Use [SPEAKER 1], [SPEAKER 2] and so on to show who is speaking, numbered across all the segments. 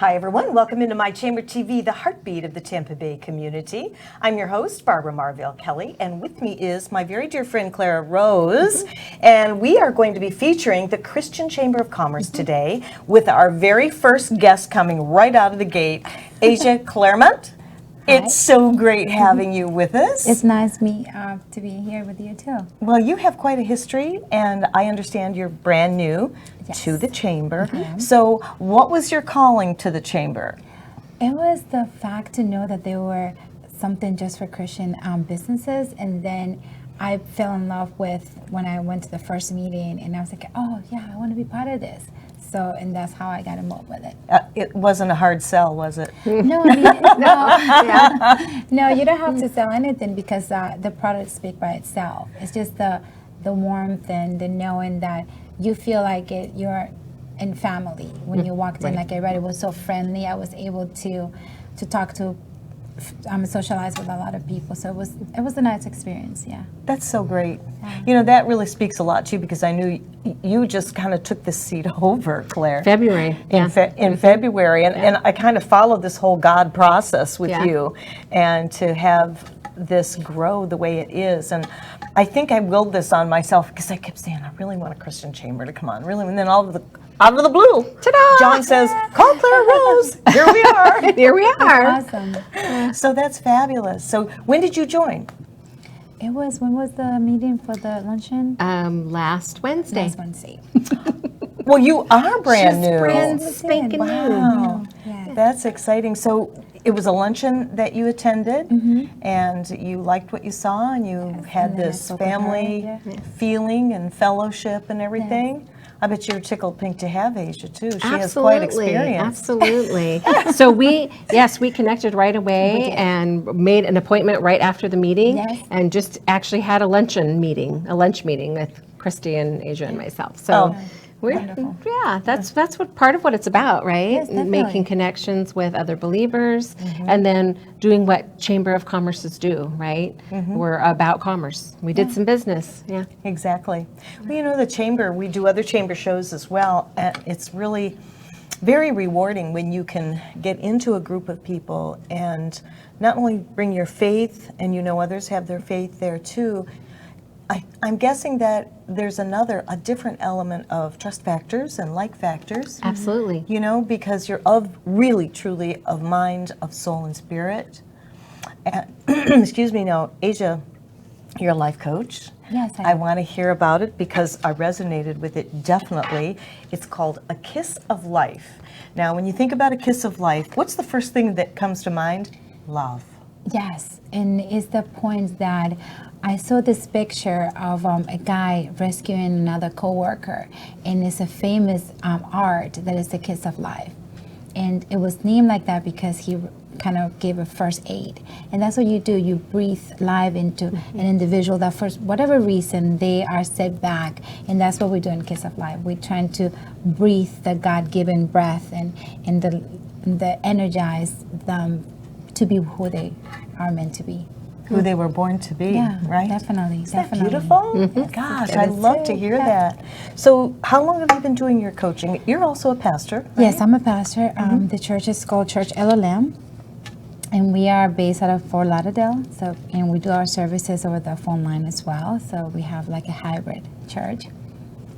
[SPEAKER 1] Hi everyone, welcome into My Chamber TV, the heartbeat of the Tampa Bay community. I'm your host, Barbara Marvell Kelly, and with me is my very dear friend, ClaraRose, and we are going to be featuring the Christian Chamber of Commerce today with our very first guest coming right out of the gate, Asia Clermont. It's so great having you with us.
[SPEAKER 2] It's nice to be here with you too.
[SPEAKER 1] Well, you have quite a history, and I understand you're brand new to the Chamber. So what was your calling to the Chamber?
[SPEAKER 2] It was the fact to know that there were something just for Christian businesses, and then I fell in love with when I went to the first meeting, and I was like, oh yeah, I want to be part of this. So, and that's how I got involved with it.
[SPEAKER 1] It wasn't a hard sell, was it?
[SPEAKER 2] No, I mean, no, you don't have to sell anything because the product speaks by itself. It's just the warmth and the knowing that you feel like you're in family when you walked in. Like everybody was so friendly. I was able to talk to, socialize with a lot of people. So it was a nice experience. Yeah.
[SPEAKER 1] That's so great. You know, that really speaks a lot to you because I knew you just kind of took this seat over, Claire.
[SPEAKER 3] February.
[SPEAKER 1] In February. And I kind of followed this whole God process with you, and to have this grow the way it is. And I think I willed this on myself because I kept saying, I really want a Christian Chamber to come on, really. And then out of the blue, ta-da! John says, call ClaraRose. Here we are.
[SPEAKER 3] Here we are.
[SPEAKER 2] Awesome.
[SPEAKER 1] So that's fabulous. So when did you join?
[SPEAKER 2] When was the meeting for the luncheon?
[SPEAKER 3] Last Wednesday.
[SPEAKER 2] Last Wednesday.
[SPEAKER 1] Well, you are brand new.
[SPEAKER 3] Brand spanking new.
[SPEAKER 1] Wow.
[SPEAKER 2] Yeah.
[SPEAKER 1] That's exciting. So it was a luncheon that you attended, and you liked what you saw, and you had
[SPEAKER 2] and then
[SPEAKER 1] this
[SPEAKER 2] I spoke with her,
[SPEAKER 1] family feeling and fellowship and everything. I bet you're tickled pink to have Asia too. She has quite experience.
[SPEAKER 3] Absolutely. So we connected right away and made an appointment right after the meeting, and just actually had a lunch meeting with Kristi and Asia and myself. So that's what part of what it's about, right?
[SPEAKER 2] Yes,
[SPEAKER 3] making connections with other believers, and then doing what Chamber of Commerces do, right? We're about commerce. We did some business. Yeah.
[SPEAKER 1] Exactly. Well, you know, the Chamber, we do other Chamber shows as well, and it's really very rewarding when you can get into a group of people and not only bring your faith, and you know others have their faith there too. I'm guessing that there's a different element of trust factors and like factors.
[SPEAKER 3] Absolutely.
[SPEAKER 1] You know, because you're really, truly of mind, of soul, and spirit. And, excuse me, now, Asia, you're a life coach.
[SPEAKER 2] Yes,
[SPEAKER 1] I want to hear about it because I resonated with it definitely. It's called A Kiss of Life. Now, when you think about a kiss of life, what's the first thing that comes to mind? Love.
[SPEAKER 2] Yes, and it's the point that I saw this picture of a guy rescuing another coworker, and it's a famous art that is the kiss of life. And it was named like that because he kind of gave a first aid. And that's what you do. You breathe life into an individual that for whatever reason they are set back. And that's what we do in Kiss of Life. We're trying to breathe the God-given breath and the energize them to be who they are meant to be.
[SPEAKER 1] Who they were born to be, right?
[SPEAKER 2] Definitely.
[SPEAKER 1] Isn't that beautiful? Gosh, I love to hear that. So how long have you been doing your coaching? You're also a pastor, right?
[SPEAKER 2] Yes, I'm a pastor. The church is called Church LLM, and we are based out of Fort Lauderdale. So, and we do our services over the phone line as well. So we have like a hybrid church.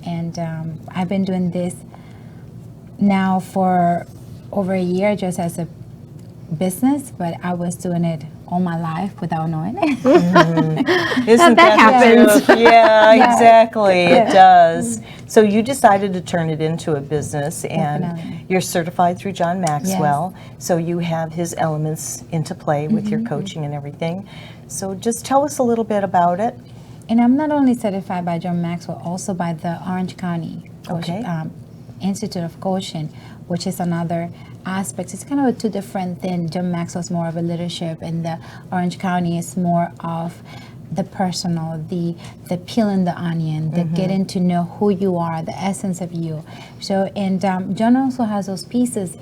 [SPEAKER 2] And I've been doing this now for over a year just as a business, but I was doing it all my life without knowing it.
[SPEAKER 1] Isn't
[SPEAKER 3] that happens?
[SPEAKER 1] Yeah, exactly. It does. So you decided to turn it into a business, and you're certified through John Maxwell. So you have his elements into play with your coaching and everything. So just tell us a little bit about it.
[SPEAKER 2] And I'm not only certified by John Maxwell, also by the Orange County Institute of Coaching, which is another aspect. It's kind of a two different things. John Maxwell's more of a leadership, and the Orange County is more of the personal, the peeling the onion, the getting to know who you are, the essence of you. So, and John also has those pieces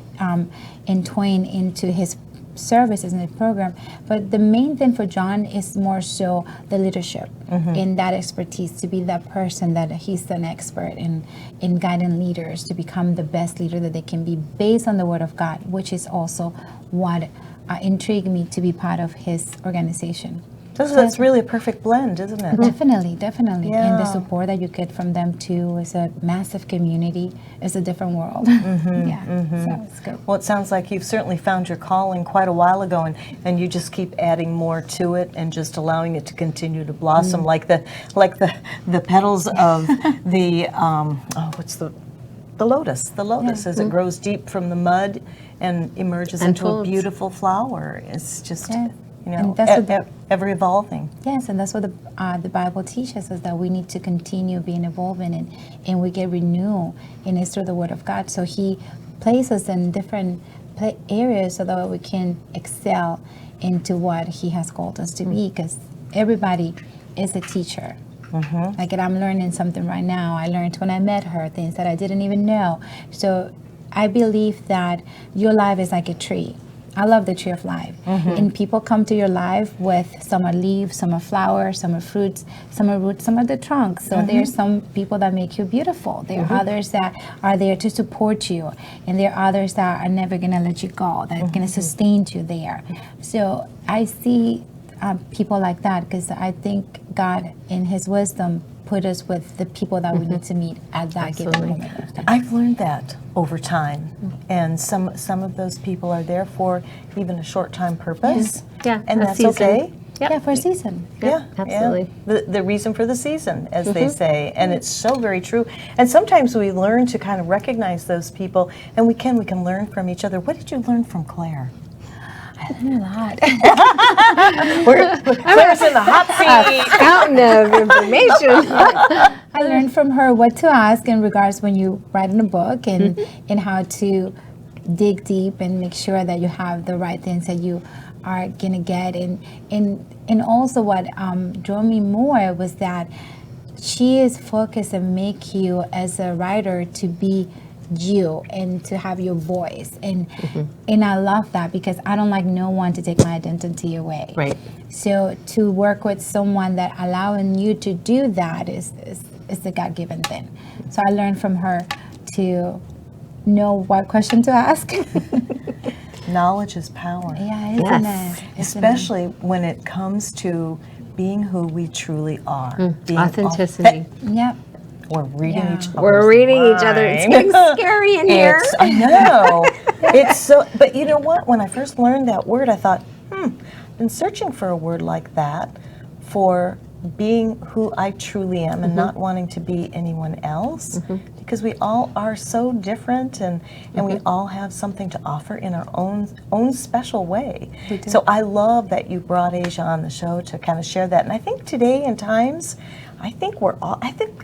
[SPEAKER 2] entwined into his services in the program. But the main thing for John is more so the leadership in that expertise, to be that person that he's an expert in guiding leaders to become the best leader that they can be based on the Word of God, which is also what intrigued me to be part of his organization.
[SPEAKER 1] So that's really a perfect blend, isn't it?
[SPEAKER 2] Definitely.
[SPEAKER 1] Yeah.
[SPEAKER 2] And the support that you get from them too is a massive community. It's a different world. So it's good.
[SPEAKER 1] Well, it sounds like you've certainly found your calling quite a while ago, and you just keep adding more to it and just allowing it to continue to blossom, like the petals of the the lotus. The lotus as it grows deep from the mud and emerges into a beautiful flower. It's just
[SPEAKER 2] And that's what
[SPEAKER 1] ever evolving.
[SPEAKER 2] Yes, and that's what the Bible teaches us, that we need to continue being evolving, and we get renewed, and it's through the Word of God. So He places us in different areas so that we can excel into what He has called us to be, because everybody is a teacher. Like, I'm learning something right now. I learned when I met her things that I didn't even know. So I believe that your life is like a tree. I love the tree of life. And people come to your life with, some are leaves, some are flowers, some are fruits, some are roots, some are the trunk. So there's some people that make you beautiful. There are others that are there to support you. And there are others that are never going to let you go, that are going to sustain you there. So I see people like that, because I think God, in His wisdom, put us with the people that we need to meet at that given moment.
[SPEAKER 1] I've learned that over time, and some of those people are there for even a short time purpose.
[SPEAKER 3] Yeah,
[SPEAKER 1] and
[SPEAKER 3] a
[SPEAKER 1] that's
[SPEAKER 3] season.
[SPEAKER 1] okay.
[SPEAKER 3] Yep.
[SPEAKER 2] Yeah, for a season.
[SPEAKER 1] Yeah,
[SPEAKER 3] absolutely.
[SPEAKER 1] The reason for the season, as they say, and it's so very true. And sometimes we learn to kind of recognize those people, and we can learn from each other. What did you learn from Claire?
[SPEAKER 2] I learned a lot.
[SPEAKER 1] Claire's in the hot seat.
[SPEAKER 3] Fountain of information.
[SPEAKER 2] I learned from her what to ask in regards when you write in a book, and how to dig deep and make sure that you have the right things that you are gonna get. And also what drew me more was that she is focused and make you as a writer to be you and to have your voice, and I love that, because I don't like no one to take my identity away.
[SPEAKER 3] Right.
[SPEAKER 2] So to work with someone that allowing you to do that is the God-given thing. So I learned from her to know what question to ask.
[SPEAKER 1] Knowledge is power.
[SPEAKER 2] Yeah, isn't
[SPEAKER 3] Yes.
[SPEAKER 2] it?
[SPEAKER 1] Especially when it comes to being who we truly are. Being
[SPEAKER 3] Authenticity.
[SPEAKER 2] Yep.
[SPEAKER 1] We're reading each other.
[SPEAKER 3] We're reading each other. It's getting scary in here.
[SPEAKER 1] I know. It's so, but you know what? When I first learned that word, I thought, been searching for a word like that for being who I truly am and not wanting to be anyone else, because we all are so different, and we all have something to offer in our own special way. So I love that you brought Asia on the show to kind of share that. And I think today in times, I think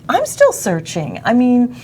[SPEAKER 1] I'm still searching. I mean,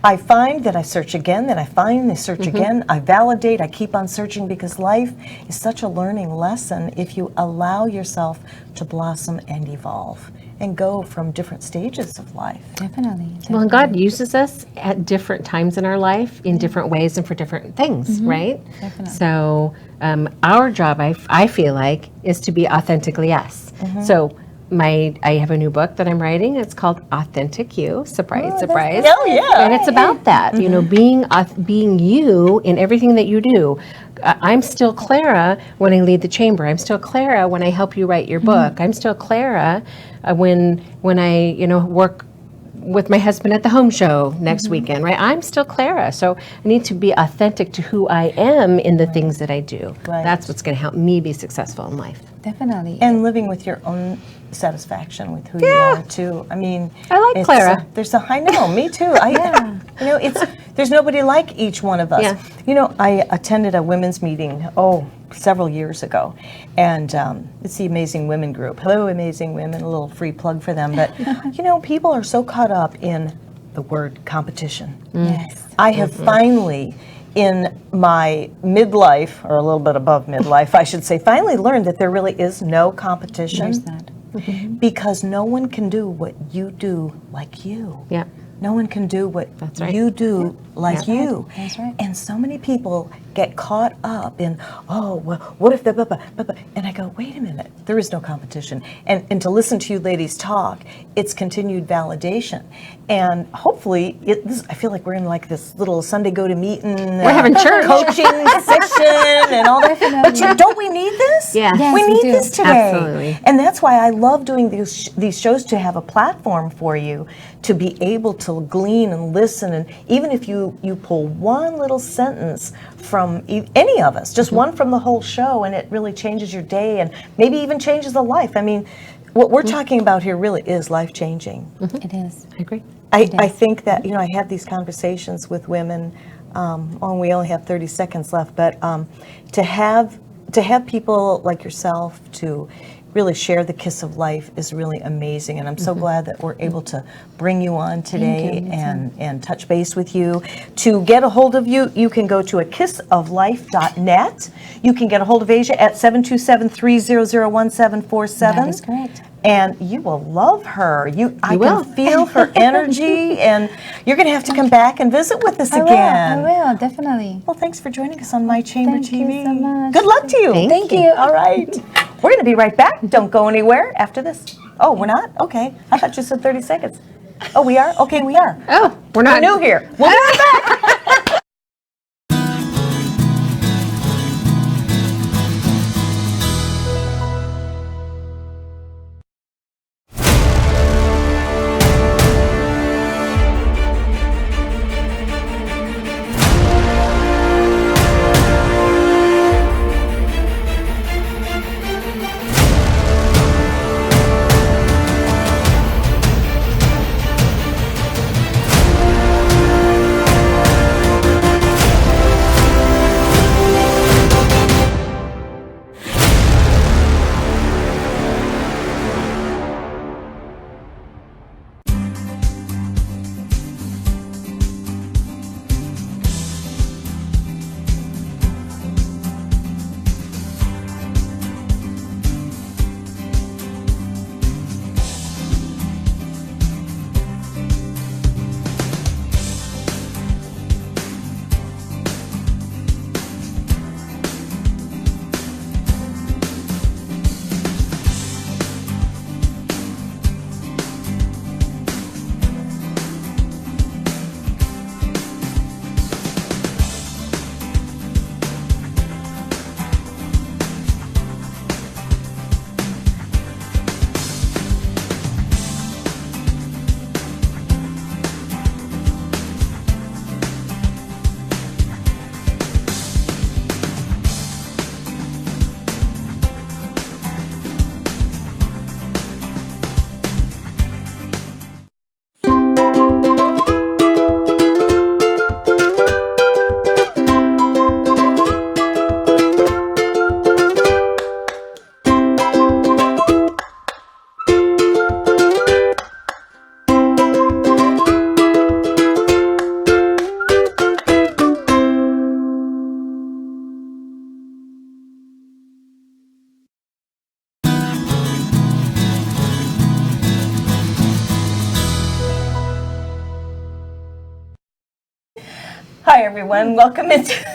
[SPEAKER 1] I find that I search again, then I find I search again, I validate, I keep on searching, because life is such a learning lesson if you allow yourself to blossom and evolve and go from different stages of life.
[SPEAKER 2] Definitely.
[SPEAKER 3] Well, and God uses us at different times in our life in different ways and for different things, right?
[SPEAKER 2] Definitely.
[SPEAKER 3] So our job, I feel like, is to be authentically us. So I have a new book that I'm writing. It's called Authentic You. Surprise, surprise.
[SPEAKER 1] Oh, yeah.
[SPEAKER 3] And it's about that, you know, being you in everything that you do. I'm still Clara when I lead the chamber. I'm still Clara when I help you write your book. I'm still Clara when I, work with my husband at the home show next weekend, right? I'm still Clara. So I need to be authentic to who I am in the things that I do.
[SPEAKER 1] Right.
[SPEAKER 3] That's what's going to help me be successful in life.
[SPEAKER 2] Definitely.
[SPEAKER 1] And living with your own satisfaction with who you are too. I mean,
[SPEAKER 3] I like Clara.
[SPEAKER 1] I know, me too. There's nobody like each one of us.
[SPEAKER 3] Yeah.
[SPEAKER 1] I attended a women's meeting, several years ago, and it's the Amazing Women group. Hello, Amazing Women, a little free plug for them. But, people are so caught up in the word competition.
[SPEAKER 2] Yes.
[SPEAKER 1] I have finally, in my midlife, or a little bit above midlife, I should say, finally learned that there really is no competition.
[SPEAKER 2] There's that.
[SPEAKER 1] Because no one can do what you do like you.
[SPEAKER 3] Yeah.
[SPEAKER 1] No one can do what
[SPEAKER 3] That's right.
[SPEAKER 1] you do like
[SPEAKER 3] Yeah.
[SPEAKER 1] you.
[SPEAKER 2] That's right.
[SPEAKER 1] And so many people get caught up in, oh, well, what if the, blah, blah, blah, blah. And I go, wait a minute, there is no competition. And to listen to you ladies talk, it's continued validation. And hopefully, I feel like we're in like this little Sunday go-to-meeting.
[SPEAKER 3] We're having church.
[SPEAKER 1] Coaching session and all that. But don't we need this?
[SPEAKER 3] Yeah.
[SPEAKER 2] Yes,
[SPEAKER 1] we
[SPEAKER 2] we
[SPEAKER 1] need
[SPEAKER 2] do.
[SPEAKER 1] this today.
[SPEAKER 3] Absolutely.
[SPEAKER 1] And that's why I love doing these shows, to have a platform for you to be able to glean and listen. And even if you pull one little sentence from any of us, just one from the whole show, and it really changes your day and maybe even changes a life. I mean, what we're talking about here really is life-changing.
[SPEAKER 2] It is.
[SPEAKER 3] I agree.
[SPEAKER 1] I think that, I have these conversations with women, and we only have 30 seconds left, but to have people like yourself to really share the kiss of life is really amazing, and I'm so glad that we're able to bring you on today and touch base with you. To get a hold of you, you can go to akissoflife.net. You can get a hold of Asia at 727-300-1747.
[SPEAKER 2] That is correct.
[SPEAKER 1] And you will love her. I
[SPEAKER 3] will.
[SPEAKER 1] can feel her energy, and you're going to have to come back and visit with us again.
[SPEAKER 2] I will, definitely.
[SPEAKER 1] Well, thanks for joining us on My Chamber
[SPEAKER 2] Thank you
[SPEAKER 1] TV.
[SPEAKER 2] so much.
[SPEAKER 1] Good luck to you.
[SPEAKER 2] Thank you.
[SPEAKER 1] All right. We're going to be right back. Don't go anywhere after this. Oh, we're not? Okay. I thought you said 30 seconds. Oh, we are? Okay, we are.
[SPEAKER 3] Oh, we're not
[SPEAKER 1] We're new here. We'll be right back. Hi, everyone. Welcome into. Sorry,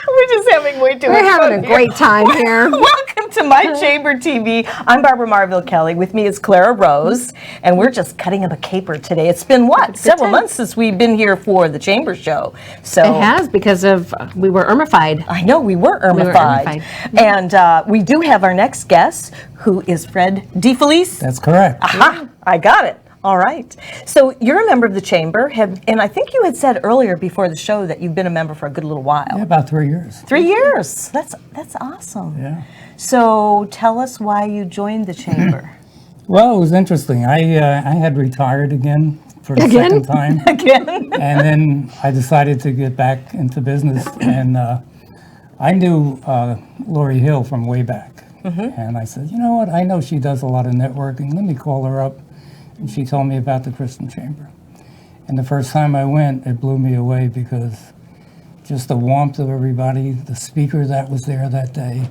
[SPEAKER 1] we're just having way too much
[SPEAKER 3] We're
[SPEAKER 1] fun
[SPEAKER 3] having a
[SPEAKER 1] here.
[SPEAKER 3] great time here.
[SPEAKER 1] Welcome to My Chamber TV. I'm Barbara Marville Kelly. With me is ClaraRose, and we're just cutting up a caper today. It's been several months since we've been here for the Chamber Show. So
[SPEAKER 3] It has, because of we were Irmified.
[SPEAKER 1] I know we were Irmified. And we do have our next guest, who is Fred Felice.
[SPEAKER 4] That's correct.
[SPEAKER 1] Aha, I got it. All right. So you're a member of the Chamber, and I think you had said earlier before the show that you've been a member for a good little while.
[SPEAKER 4] Yeah, about 3 years.
[SPEAKER 1] 3 years. That's awesome.
[SPEAKER 4] Yeah.
[SPEAKER 1] So tell us why you joined the Chamber.
[SPEAKER 4] Well, it was interesting. I had retired again for the second time.
[SPEAKER 1] Again?
[SPEAKER 4] And then I decided to get back into business. And I knew Lori Hill from way back. And I said, you know what? I know she does a lot of networking. Let me call her up. And she told me about the Christian Chamber. And the first time I went, it blew me away, because just the warmth of everybody, the speaker that was there that day,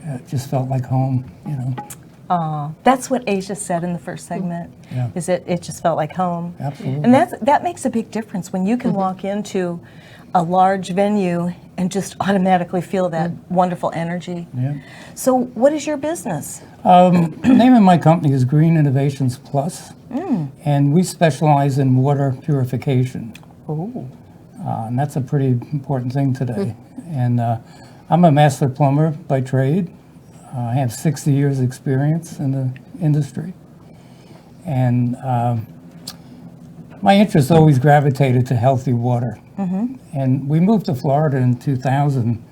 [SPEAKER 4] it just felt like home, you know.
[SPEAKER 1] That's what Asia said in the first segment.
[SPEAKER 4] Yeah.
[SPEAKER 1] Is it just felt like home.
[SPEAKER 4] Absolutely.
[SPEAKER 1] And that makes a big difference when you can walk into a large venue and just automatically feel that wonderful energy.
[SPEAKER 4] Yeah.
[SPEAKER 1] So what is your business?
[SPEAKER 4] The name of my company is Green Innovations Plus, and we specialize in water purification.
[SPEAKER 1] Oh.
[SPEAKER 4] And that's a pretty important thing today. And I'm a master plumber by trade. I have 60 years experience in the industry. And my interest always gravitated to healthy water. And we moved to Florida in 2000,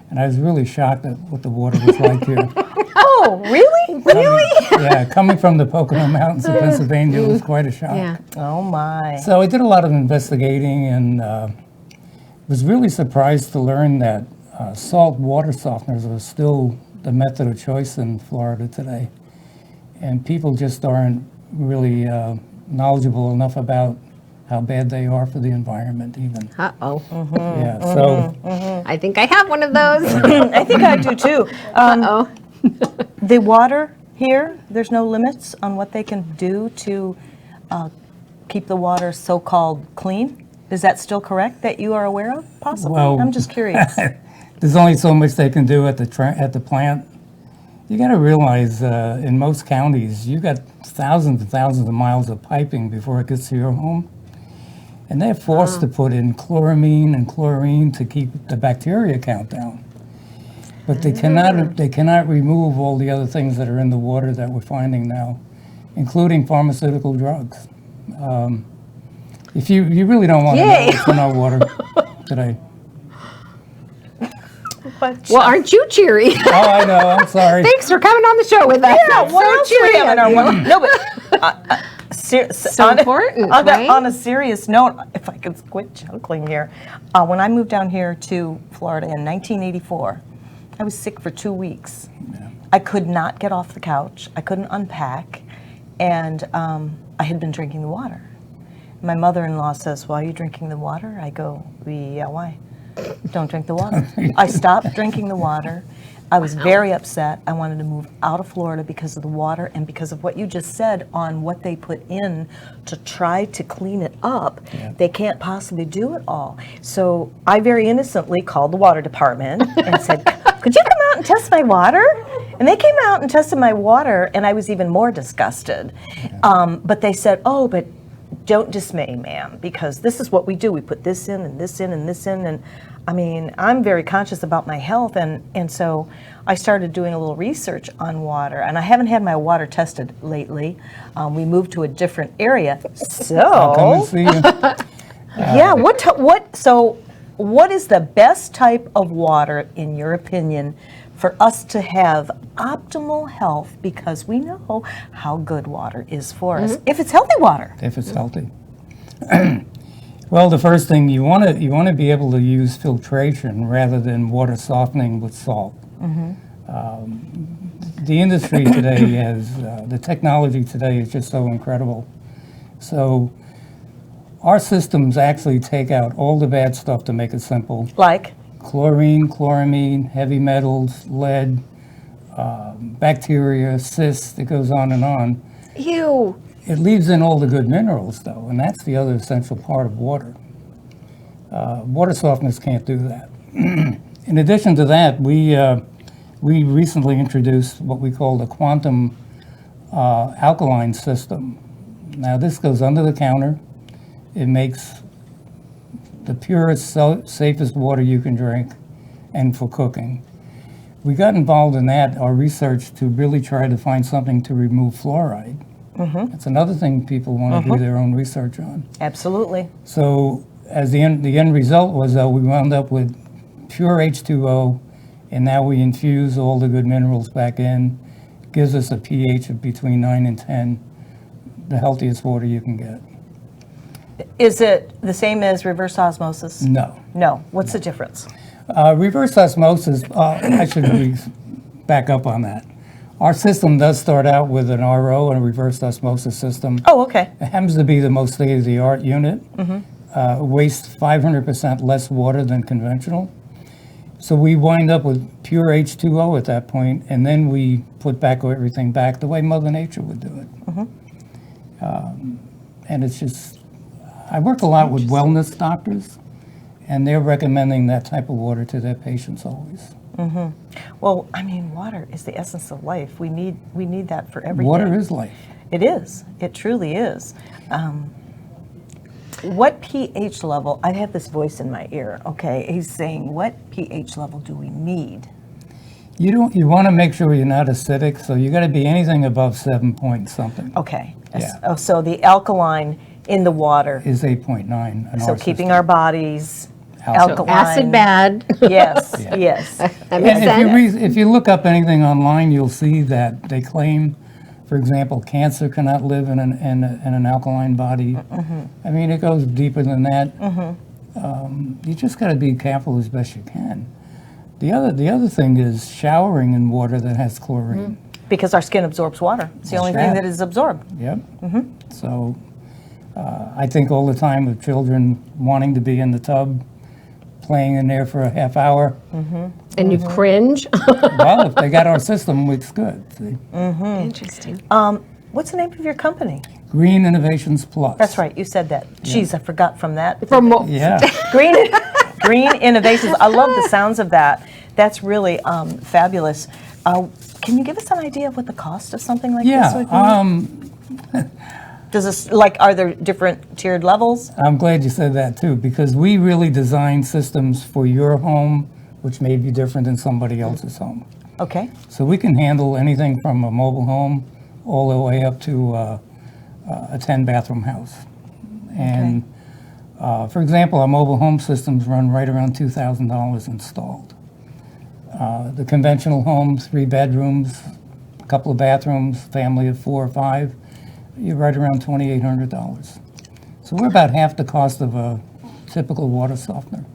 [SPEAKER 4] and I was really shocked at what the water was like here.
[SPEAKER 1] Oh, really? Really?
[SPEAKER 4] Yeah, coming from the Pocono Mountains of Pennsylvania, it was quite a shock.
[SPEAKER 3] Yeah.
[SPEAKER 1] Oh my.
[SPEAKER 4] So I did a lot of investigating and was really surprised to learn that salt water softeners are still the method of choice in Florida today. And people just aren't really knowledgeable enough about how bad they are for the environment even.
[SPEAKER 3] Uh-oh.
[SPEAKER 4] Yeah, so
[SPEAKER 3] I think I have one of those.
[SPEAKER 1] I think I do too.
[SPEAKER 3] Uh-oh.
[SPEAKER 1] The water here, there's no limits on what they can do to keep the water so-called clean. Is that still correct that you are aware of? Possibly.
[SPEAKER 4] Well,
[SPEAKER 1] I'm just curious.
[SPEAKER 4] there's only so much they can do at the plant. You got to realize in most counties, you got thousands and thousands of miles of piping before it gets to your home. And they're forced to put in chloramine and chlorine to keep the bacteria count down. But they cannot remove all the other things that are in the water that we're finding now, including pharmaceutical drugs. If you really don't want to know what's in our water today.
[SPEAKER 3] Well, aren't you cheery?
[SPEAKER 4] Oh, I know, I'm sorry.
[SPEAKER 3] Thanks for coming on the show with us.
[SPEAKER 1] Yeah, what else do we have in our water? No, but
[SPEAKER 3] So important, right?
[SPEAKER 1] On a serious note, if I could quit chuckling here, when I moved down here to Florida in 1984, I was sick for 2 weeks.
[SPEAKER 4] Yeah.
[SPEAKER 1] I could not get off the couch. I couldn't unpack, and I had been drinking the water. My mother-in-law says, "Why are you drinking the water?" I go, "Yeah, why? Don't drink the water." I stopped drinking the water. I was very upset. I wanted to move out of Florida because of the water and because of what you just said on what they put in to try to clean it up.
[SPEAKER 4] Yeah.
[SPEAKER 1] They can't possibly do it all. So I very innocently called the water department and said, "Could you come out and test my water?" And they came out and tested my water, and I was even more disgusted. But they said, "Oh, but don't dismay, ma'am, because this is what we do. We put this in and this in and this in." And I mean, I'm very conscious about my health, and so I started doing a little research on water, and I haven't had my water tested lately. We moved to a different area,
[SPEAKER 4] I'll come and
[SPEAKER 1] so
[SPEAKER 4] see you.
[SPEAKER 1] yeah. What is the best type of water, in your opinion, for us to have optimal health? Because we know how good water is for us if it's healthy water.
[SPEAKER 4] If it's healthy. Well, the first thing you want to be able to use filtration rather than water softening with salt. The industry today has the technology today is just so incredible. So our systems actually take out all the bad stuff to make it simple.
[SPEAKER 1] Like,
[SPEAKER 4] Chlorine, chloramine, heavy metals, lead, bacteria, cysts. It goes on and on.
[SPEAKER 3] Ew.
[SPEAKER 4] It leaves in all the good minerals, though, and that's the other essential part of water. Water softeners can't do that. In addition to that, we recently introduced what we call the quantum alkaline system. Now, this goes under the counter. It makes the purest, safest water you can drink, and for cooking. We got involved in that, our research, to really try to find something to remove fluoride. That's another thing people want to do their own research on.
[SPEAKER 1] absolutely.
[SPEAKER 4] So as the end result was we wound up with pure H2O, and now we infuse all the good minerals back in. Gives us a pH of between 9 and 10, the healthiest water you can get.
[SPEAKER 1] Is it the same as reverse osmosis?
[SPEAKER 4] No.
[SPEAKER 1] No. What's the difference?
[SPEAKER 4] Reverse osmosis, I should back up on that. Our system does start out with an RO and a reverse osmosis system.
[SPEAKER 1] Oh, okay.
[SPEAKER 4] It happens to be the most state-of-the-art unit. Wastes 500% less water than conventional. So we wind up with pure H2O at that point, and then we put back everything back the way Mother Nature would do it. And it's just, I work a lot with wellness doctors, and they're recommending that type of water to their patients always.
[SPEAKER 1] Well, I mean, water is the essence of life. We need that for everything.
[SPEAKER 4] Water is life.
[SPEAKER 1] It is. It truly is. What pH level? I have this voice in my ear. Okay, he's saying, what pH level do we need?
[SPEAKER 4] You want to make sure you're not acidic, so you got to be anything above 7 point something.
[SPEAKER 1] Okay.
[SPEAKER 4] Yeah.
[SPEAKER 1] Oh, so the alkaline in the water.
[SPEAKER 4] Is 8.9.
[SPEAKER 1] So keeping our bodies
[SPEAKER 4] So
[SPEAKER 1] alkaline.
[SPEAKER 3] Acid bad.
[SPEAKER 1] Yes.
[SPEAKER 4] Yeah.
[SPEAKER 1] Yes.
[SPEAKER 3] That makes sense.
[SPEAKER 4] If you look up anything online, you'll see that they claim, for example, cancer cannot live in an alkaline body. I mean, it goes deeper than that. You just got to be careful as best you can. The other thing is showering in water that has chlorine.
[SPEAKER 1] Because our skin absorbs water. It's the only thing that is absorbed.
[SPEAKER 4] Yep. So I think all the time of children wanting to be in the tub, playing in there for a half hour.
[SPEAKER 3] And you cringe.
[SPEAKER 4] Well, if they got our system, it's good. See?
[SPEAKER 3] Interesting.
[SPEAKER 1] What's the name of your company?
[SPEAKER 4] Green Innovations Plus.
[SPEAKER 1] That's right. You said that. Jeez, I forgot from that.
[SPEAKER 4] Yeah.
[SPEAKER 1] Green Innovations. I love the sounds of that. That's really fabulous. Can you give us an idea of what the cost of something like this would be? Does this, are there different tiered levels?
[SPEAKER 4] I'm glad you said that too, because we really design systems for your home, which may be different than somebody else's home.
[SPEAKER 1] Okay.
[SPEAKER 4] So we can handle anything from a mobile home all the way up to a 10-bathroom house. And for example, our mobile home systems run right around $2,000 installed. The conventional home, 3 bedrooms, a couple of bathrooms, family of 4 or 5, you're right around $2,800. So we're about half the cost of a typical water softener.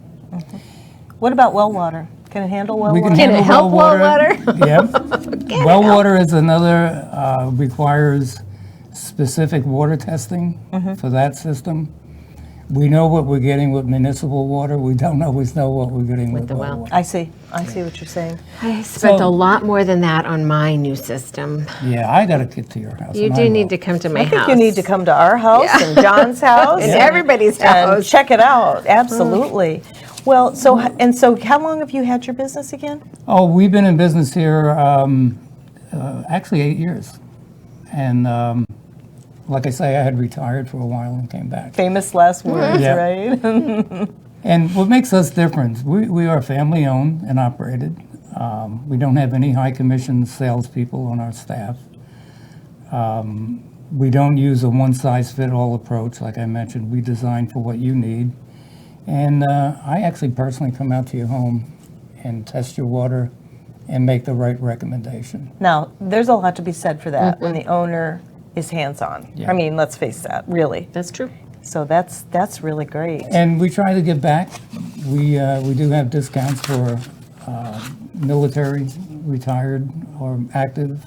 [SPEAKER 1] What about well water? Can it handle well
[SPEAKER 4] We
[SPEAKER 1] water?
[SPEAKER 3] Can it
[SPEAKER 4] handle
[SPEAKER 3] help well water?
[SPEAKER 4] Yep. Well water is another, requires specific water testing for that system. We know what we're getting with municipal water. We don't always know what we're getting with
[SPEAKER 3] the
[SPEAKER 4] well
[SPEAKER 3] well.
[SPEAKER 4] water.
[SPEAKER 1] I see what you're saying.
[SPEAKER 3] I spent
[SPEAKER 4] So-
[SPEAKER 3] a lot more than that on my new system.
[SPEAKER 4] Yeah, I got to get to your house.
[SPEAKER 3] You
[SPEAKER 4] and
[SPEAKER 3] do
[SPEAKER 4] I
[SPEAKER 3] need
[SPEAKER 4] will.
[SPEAKER 3] to come to my
[SPEAKER 1] I think
[SPEAKER 3] house.
[SPEAKER 1] you need to come to our house and John's house
[SPEAKER 3] And everybody's
[SPEAKER 1] and
[SPEAKER 3] house.
[SPEAKER 1] check it out. Absolutely. Well, so how long have you had your business again?
[SPEAKER 4] Oh, we've been in business here actually 8 years. And like I say, I had retired for a while and came back.
[SPEAKER 1] Famous last words,
[SPEAKER 4] Yeah.
[SPEAKER 1] right?
[SPEAKER 4] And what makes us different, we are family owned and operated. We don't have any high commission salespeople on our staff. We don't use a one size fit all approach. Like I mentioned, we design for what you need. And I actually personally come out to your home and test your water and make the right recommendation.
[SPEAKER 1] Now, there's a lot to be said for that when the owner is hands-on.
[SPEAKER 4] Yeah.
[SPEAKER 1] I mean, let's face that, really.
[SPEAKER 3] That's true.
[SPEAKER 1] So that's really great.
[SPEAKER 4] And we try to give back. We do have discounts for military, retired, or active,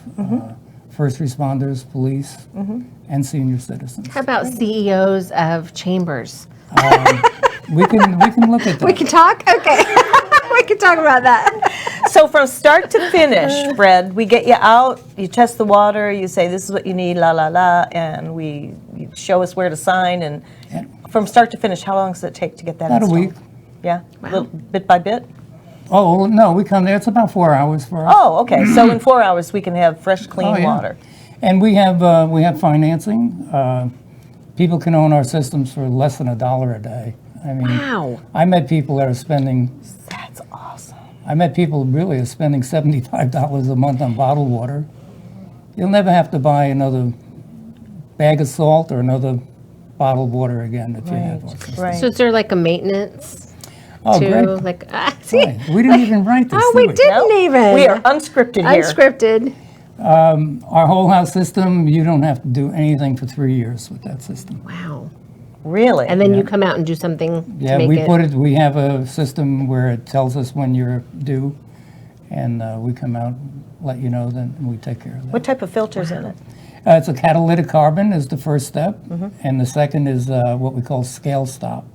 [SPEAKER 4] first responders, police, and senior citizens.
[SPEAKER 3] How about CEOs of chambers?
[SPEAKER 4] We can look at that.
[SPEAKER 3] We can talk? Okay. We can talk about that.
[SPEAKER 1] So from start to finish, Fred, we get you out, you test the water, you say this is what you need, la la la, and you show us where to sign. And
[SPEAKER 4] Yeah.
[SPEAKER 1] from start to finish, how long does it take to get that
[SPEAKER 4] About a
[SPEAKER 1] installed?
[SPEAKER 4] week.
[SPEAKER 1] Yeah, little bit by bit.
[SPEAKER 4] Oh, no, we come there, it's about 4 hours for us.
[SPEAKER 1] Oh, okay. So in 4 hours, we can have fresh, clean
[SPEAKER 4] Oh, yeah.
[SPEAKER 1] water.
[SPEAKER 4] And we have financing. People can own our systems for less than $1 a day. I mean,
[SPEAKER 3] Wow.
[SPEAKER 4] I met people that are spending,
[SPEAKER 1] That's awesome.
[SPEAKER 4] I met people really are spending $75 a month on bottled water. You'll never have to buy another bag of salt or another bottled water again if you have our system.
[SPEAKER 1] Right.
[SPEAKER 3] So is there like a maintenance
[SPEAKER 4] Oh,
[SPEAKER 3] to
[SPEAKER 4] great.
[SPEAKER 3] like see?
[SPEAKER 4] Right. We didn't even write this,
[SPEAKER 3] Oh,
[SPEAKER 4] did
[SPEAKER 3] we didn't even.
[SPEAKER 1] We are unscripted here.
[SPEAKER 3] Unscripted.
[SPEAKER 4] Our whole house system, you don't have to do anything for 3 years with that system.
[SPEAKER 3] Wow.
[SPEAKER 1] Really?
[SPEAKER 3] And then you come out and do something
[SPEAKER 4] Yeah,
[SPEAKER 3] to make it.
[SPEAKER 4] we have a system where it tells us when you're due, and we come out, let you know, then we take care of that.
[SPEAKER 1] What type of filter's in it?
[SPEAKER 4] It's a catalytic carbon is the first step, and the second is what we call scale stop.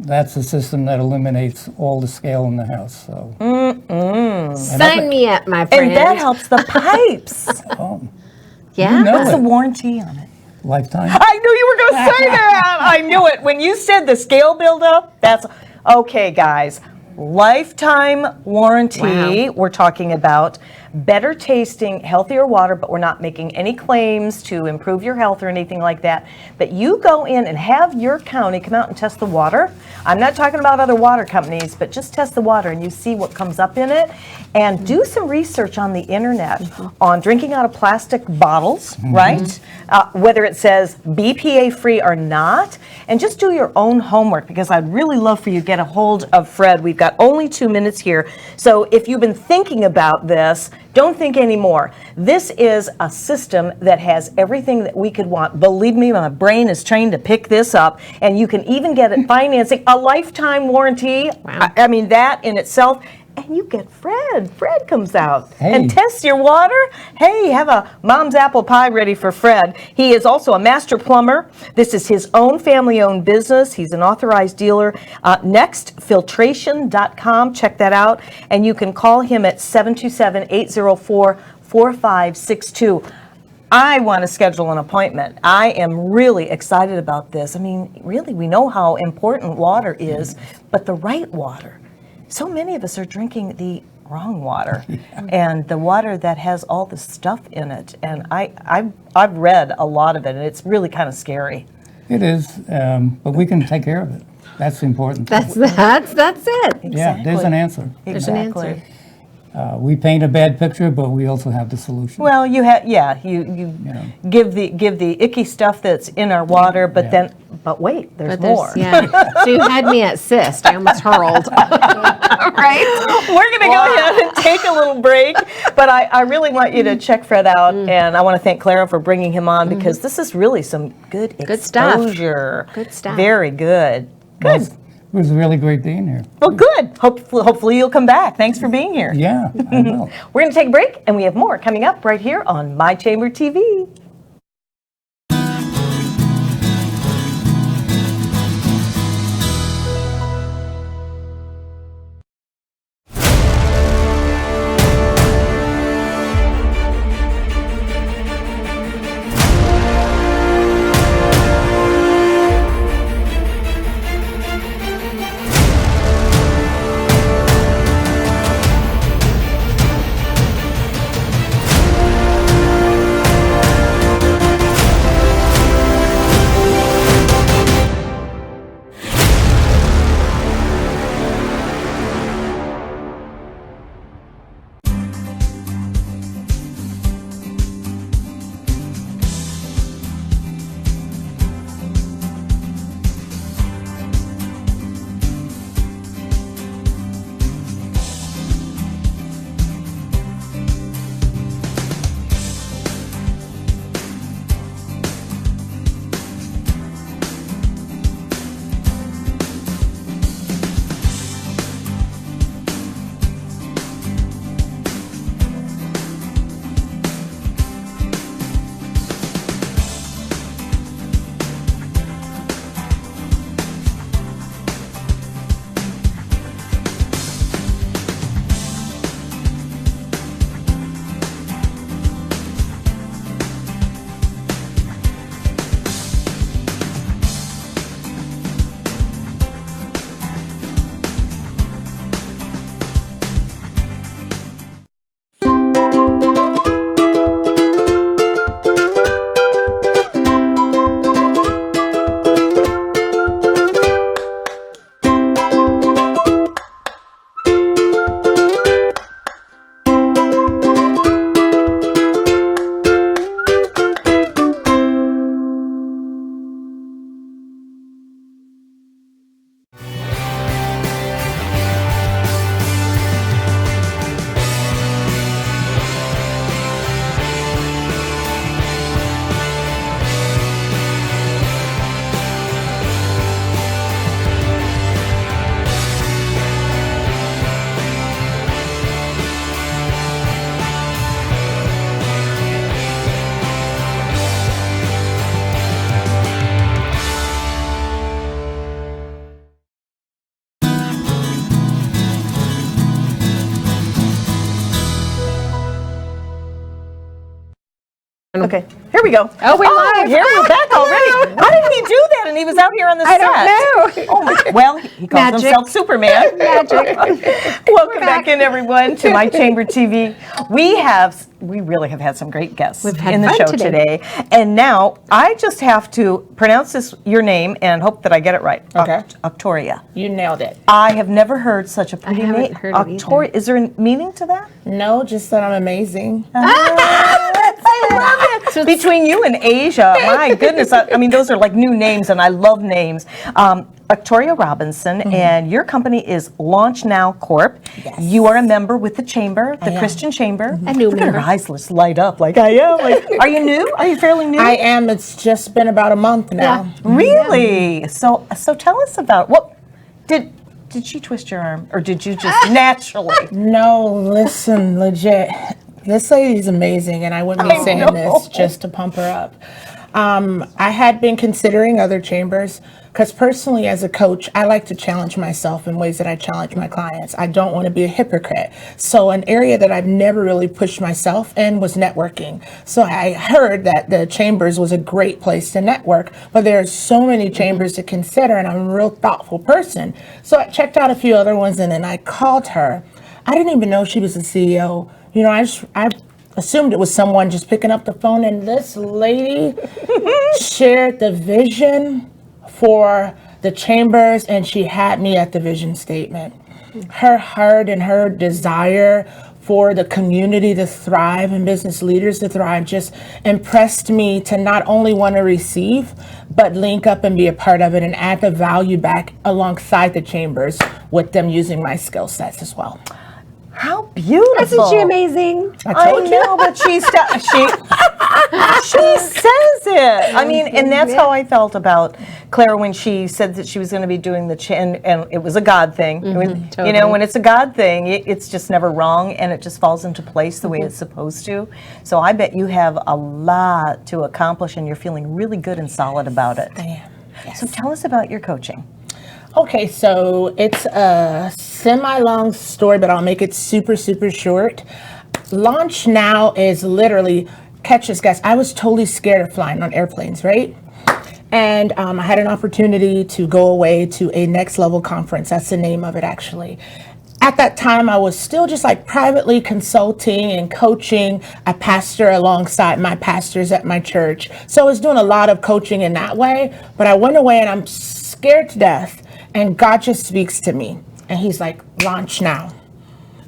[SPEAKER 4] that's a system that eliminates all the scale in the house. So
[SPEAKER 3] Sign me up, my friend.
[SPEAKER 1] And that helps the pipes.
[SPEAKER 3] Yeah.
[SPEAKER 4] know
[SPEAKER 1] What's the
[SPEAKER 4] it.
[SPEAKER 1] warranty on it?
[SPEAKER 4] Lifetime.
[SPEAKER 1] I knew you were going to say that. I knew it. When you said the scale buildup, that's okay, guys. Lifetime warranty.
[SPEAKER 3] Wow.
[SPEAKER 1] We're talking about better tasting, healthier water, but we're not making any claims to improve your health or anything like that. But you go in and have your county come out and test the water. I'm not talking about other water companies, but just test the water and you see what comes up in it. And do some research on the internet on drinking out of plastic bottles, right? Whether it says BPA free or not. And just do your own homework, because I'd really love for you to get a hold of Fred. We've got only 2 minutes here. So if you've been thinking about this, don't think anymore. This is a system that has everything that we could want. Believe me, my brain is trained to pick this up, and you can even get it financing, a lifetime warranty.
[SPEAKER 3] Wow.
[SPEAKER 1] I mean, that in itself. And you get Fred. Fred comes out and
[SPEAKER 4] Hey.
[SPEAKER 1] tests your water. Hey, have a mom's apple pie ready for Fred. He is also a master plumber. This is his own family-owned business. He's an authorized dealer. Nextfiltration.com. Check that out. And you can call him at 727-804-4562. I want to schedule an appointment. I am really excited about this. I mean, really, we know how important water is, but the right water. So many of us are drinking the wrong water, and the water that has all the stuff in it. And I've read a lot of it, and it's really kind of scary.
[SPEAKER 4] It is, but we can take care of it. That's the important thing.
[SPEAKER 3] That's it.
[SPEAKER 4] Yeah, there's an answer.
[SPEAKER 3] There's an
[SPEAKER 1] Exactly.
[SPEAKER 3] answer.
[SPEAKER 4] We paint a bad picture, but we also have the solution.
[SPEAKER 1] Well, you have, you give the icky stuff that's in our water, but
[SPEAKER 4] Yeah.
[SPEAKER 1] but wait, there's
[SPEAKER 3] But there's-
[SPEAKER 1] more.
[SPEAKER 3] Yeah. So you had me at cyst. I almost hurled. Right?
[SPEAKER 1] We're going to go ahead and take a little break, but I really want you to check Fred out, and I want to thank Clara for bringing him on, because this is really some good
[SPEAKER 3] stuff.
[SPEAKER 1] exposure.
[SPEAKER 3] Good stuff.
[SPEAKER 1] Very good.
[SPEAKER 4] Well,
[SPEAKER 1] Good.
[SPEAKER 4] it was really great being here.
[SPEAKER 1] Well, good. Hopefully you'll come back. Thanks for being here.
[SPEAKER 4] Yeah, I will.
[SPEAKER 1] We're going to take a break, and we have more coming up right here on My Chamber TV. Okay, here we go.
[SPEAKER 3] Oh, we're live.
[SPEAKER 1] Here we're back already. How did he do that? And he was out here on the set.
[SPEAKER 3] I don't know.
[SPEAKER 1] Oh my, well, he calls
[SPEAKER 3] Magic.
[SPEAKER 1] himself Superman.
[SPEAKER 3] Magic.
[SPEAKER 1] Welcome back in, everyone, to My Chamber TV. We really have had some great guests
[SPEAKER 3] We've had
[SPEAKER 1] in the
[SPEAKER 3] fun
[SPEAKER 1] show
[SPEAKER 3] today.
[SPEAKER 1] And now I just have to pronounce your name and hope that I get it right.
[SPEAKER 5] Okay.
[SPEAKER 1] Octoryia.
[SPEAKER 5] You nailed it.
[SPEAKER 1] I have never heard such a pretty
[SPEAKER 3] haven't
[SPEAKER 1] name.
[SPEAKER 3] heard it either.
[SPEAKER 1] Octoryia. Is there a meaning to that?
[SPEAKER 5] No, just that I'm amazing.
[SPEAKER 1] I love it. Between you and Asia, my goodness. I mean, those are like new names, and I love names. Octoryia Robinson, and your company is Launch Now Corp.
[SPEAKER 5] Yes.
[SPEAKER 1] You are a member with the Chamber, the
[SPEAKER 5] am.
[SPEAKER 1] Christian Chamber.
[SPEAKER 3] A new
[SPEAKER 1] Look at
[SPEAKER 3] member.
[SPEAKER 1] her eyes just light up like I am. Like, are you new? Are you fairly new?
[SPEAKER 5] I am. It's just been about a month now.
[SPEAKER 1] Really? So tell us about what did she twist your arm, or did you just naturally?
[SPEAKER 5] No, listen, legit. This lady's amazing, and I wouldn't be saying
[SPEAKER 1] know.
[SPEAKER 5] this just to pump her up. I had been considering other chambers because personally, as a coach, I like to challenge myself in ways that I challenge my clients. I don't want to be a hypocrite. So an area that I've never really pushed myself in was networking. So I heard that the chambers was a great place to network, but there are so many chambers to consider, and I'm a real thoughtful person. So I checked out a few other ones, and then I called her. I didn't even know she was the CEO. You know, I assumed it was someone just picking up the phone, and this lady shared the vision for the chambers, and she had me at the vision statement. Her heart and her desire for the community to thrive and business leaders to thrive just impressed me to not only want to receive, but link up and be a part of it and add the value back alongside the chambers with them using my skill sets as well.
[SPEAKER 1] How beautiful!
[SPEAKER 3] Isn't she amazing?
[SPEAKER 1] I know, but she says it. I mean, and that's how I felt about Clara when she said that she was going to be doing the and it was a God thing. I mean, you know, when it's a God thing, it's just never wrong, and it just falls into place the way it's supposed to. So I bet you have a lot to accomplish, and you're feeling really good and solid about it.
[SPEAKER 5] I am. Yes.
[SPEAKER 1] So tell us about your coaching.
[SPEAKER 5] Okay, so it's a semi-long story, but I'll make it super, super short. Launch Now is literally, catch this guys, I was totally scared of flying on airplanes, right? And I had an opportunity to go away to a next level conference. That's the name of it, actually. At that time, I was still just like privately consulting and coaching a pastor alongside my pastors at my church. So I was doing a lot of coaching in that way, but I went away and I'm scared to death. And God just speaks to me, and he's like, launch now.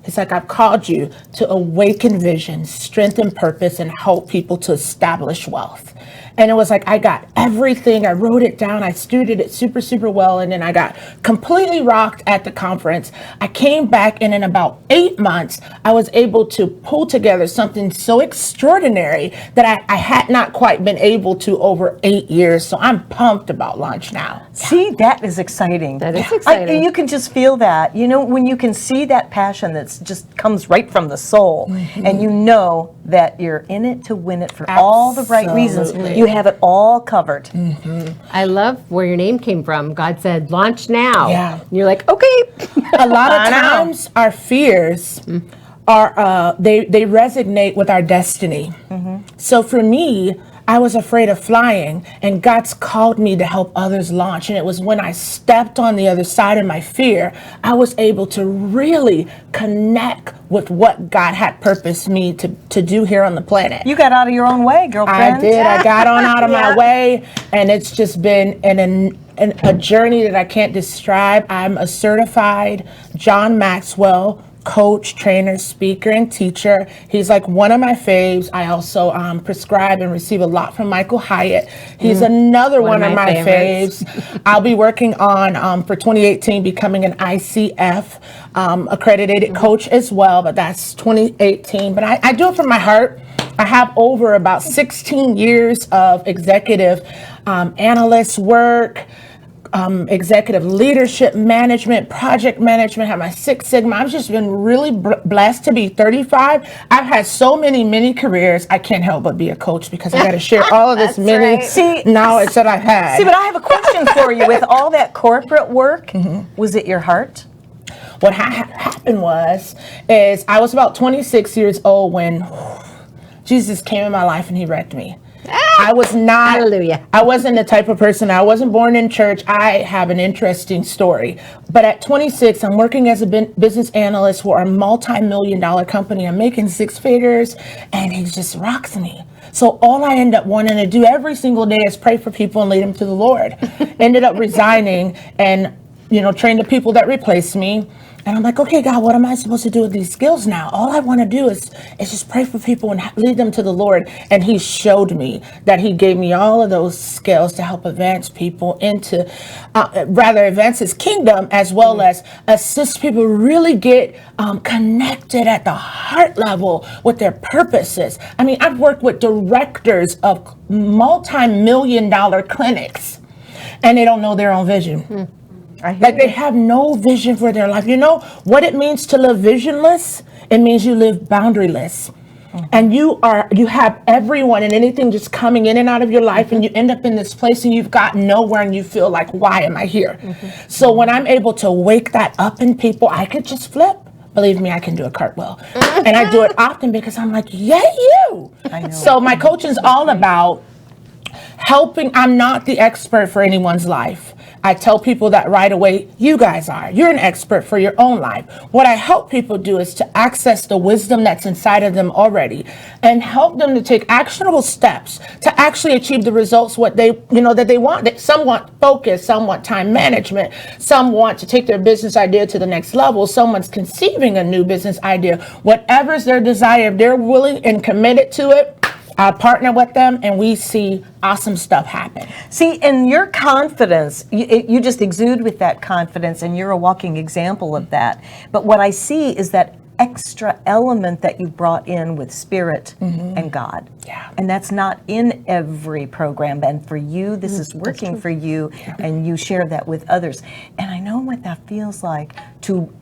[SPEAKER 5] It's like, I've called you to awaken vision, strengthen purpose, and help people to establish wealth. And it was like, I got everything. I wrote it down. I stewarded it super, super well. And then I got completely rocked at the conference. I came back, and in about 8 months, I was able to pull together something so extraordinary that I had not quite been able to over 8 years. So I'm pumped about Launch Now.
[SPEAKER 1] See, that is exciting.
[SPEAKER 3] That is exciting.
[SPEAKER 1] You can just feel that. You know, when you can see that passion that just comes right from the soul, and you know that you're in it to win it for all the right reasons.
[SPEAKER 5] Absolutely.
[SPEAKER 1] You have it all covered.
[SPEAKER 3] I love where your name came from. God said, launch now.
[SPEAKER 5] Yeah.
[SPEAKER 3] And you're like, okay.
[SPEAKER 5] A lot of times our fears are they resonate with our destiny. So for me, I was afraid of flying, and God's called me to help others launch. And it was when I stepped on the other side of my fear, I was able to really connect with what God had purposed me to do here on the planet.
[SPEAKER 1] You got out of your own way, girlfriend.
[SPEAKER 5] I did. I got on out of my way, and it's just been a journey that I can't describe. I'm a certified John Maxwell coach, trainer, speaker, and teacher. He's like one of my faves. I also prescribe and receive a lot from Michael Hyatt. He's another one of my faves. I'll be working on, for 2018, becoming an ICF accredited coach as well, but that's 2018. But I do it from my heart. I have over about 16 years of executive analyst work, executive leadership management, project management, have my Six Sigma. I've just been really blessed to be 35. I've had so many careers. I can't help but be a coach because I got to share all of this many knowledge that I've had.
[SPEAKER 1] See, but I have a question for you. With all that corporate work, was it your heart?
[SPEAKER 5] What happened is I was about 26 years old when Jesus came in my life and he wrecked me. I was not,
[SPEAKER 3] Hallelujah.
[SPEAKER 5] I wasn't the type of person, I wasn't born in church. I have an interesting story. But at 26, I'm working as a business analyst for a multi-million-dollar company. I'm making 6 figures, and he just rocks me. So all I end up wanting to do every single day is pray for people and lead them to the Lord. Ended up resigning and, train the people that replaced me. And I'm like, okay, God, what am I supposed to do with these skills now? All I want to do is just pray for people and lead them to the Lord. And he showed me that he gave me all of those skills to help advance people into, advance his kingdom, as well as assist people really get connected at the heart level with their purposes. I mean, I've worked with directors of multi-million-dollar clinics, and they don't know their own vision. Like they have no vision for their life. You know what it means to live visionless? It means you live boundaryless. And you have everyone and anything just coming in and out of your life, and you end up in this place and you've got nowhere and you feel like, why am I here? So when I'm able to wake that up in people, I could just flip. Believe me, I can do a cartwheel. And I do it often because I'm like, yay, you. So my coaching is all about helping. I'm not the expert for anyone's life. I tell people that right away, you guys are. You're an expert for your own life. What I help people do is to access the wisdom that's inside of them already and help them to take actionable steps to actually achieve the results that they want. Some want focus, some want time management, some want to take their business idea to the next level, someone's conceiving a new business idea. Whatever's their desire, if they're willing and committed to it, I partner with them and we see awesome stuff happen.
[SPEAKER 1] See, and your confidence, you just exude with that confidence, and you're a walking example of that. But what I see is that extra element that you brought in with spirit and God.
[SPEAKER 5] Yeah.
[SPEAKER 1] And that's not in every program. And for you, this is working for you, and you share that with others. And I know what that feels like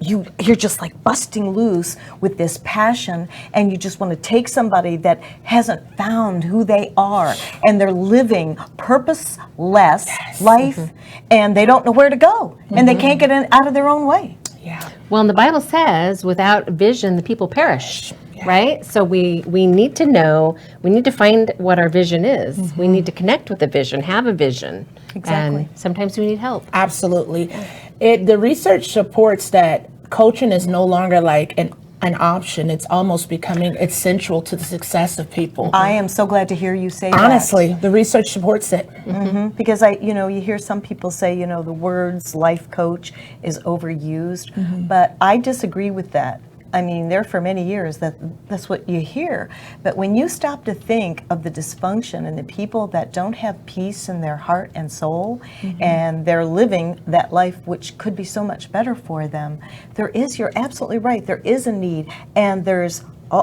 [SPEAKER 1] you're just like busting loose with this passion, and you just want to take somebody that hasn't found who they are, and they're living purposeless life, and they don't know where to go, and they can't get out of their own way.
[SPEAKER 5] Yeah.
[SPEAKER 3] Well, and the Bible says, without vision, the people perish, right? So we need to know, we need to find what our vision is. We need to connect with the vision, have a vision.
[SPEAKER 1] Exactly.
[SPEAKER 3] And sometimes we need help.
[SPEAKER 5] Absolutely. The research supports that coaching is no longer like an option. It's almost becoming essential to the success of people.
[SPEAKER 1] I am so glad to hear you say
[SPEAKER 5] Honestly, the research supports it.
[SPEAKER 1] Because you hear some people say, the words life coach is overused, but I disagree with that. I mean, there for many years that's what you hear. But when you stop to think of the dysfunction and the people that don't have peace in their heart and soul, and they're living that life which could be so much better for them, you're absolutely right, there is a need. And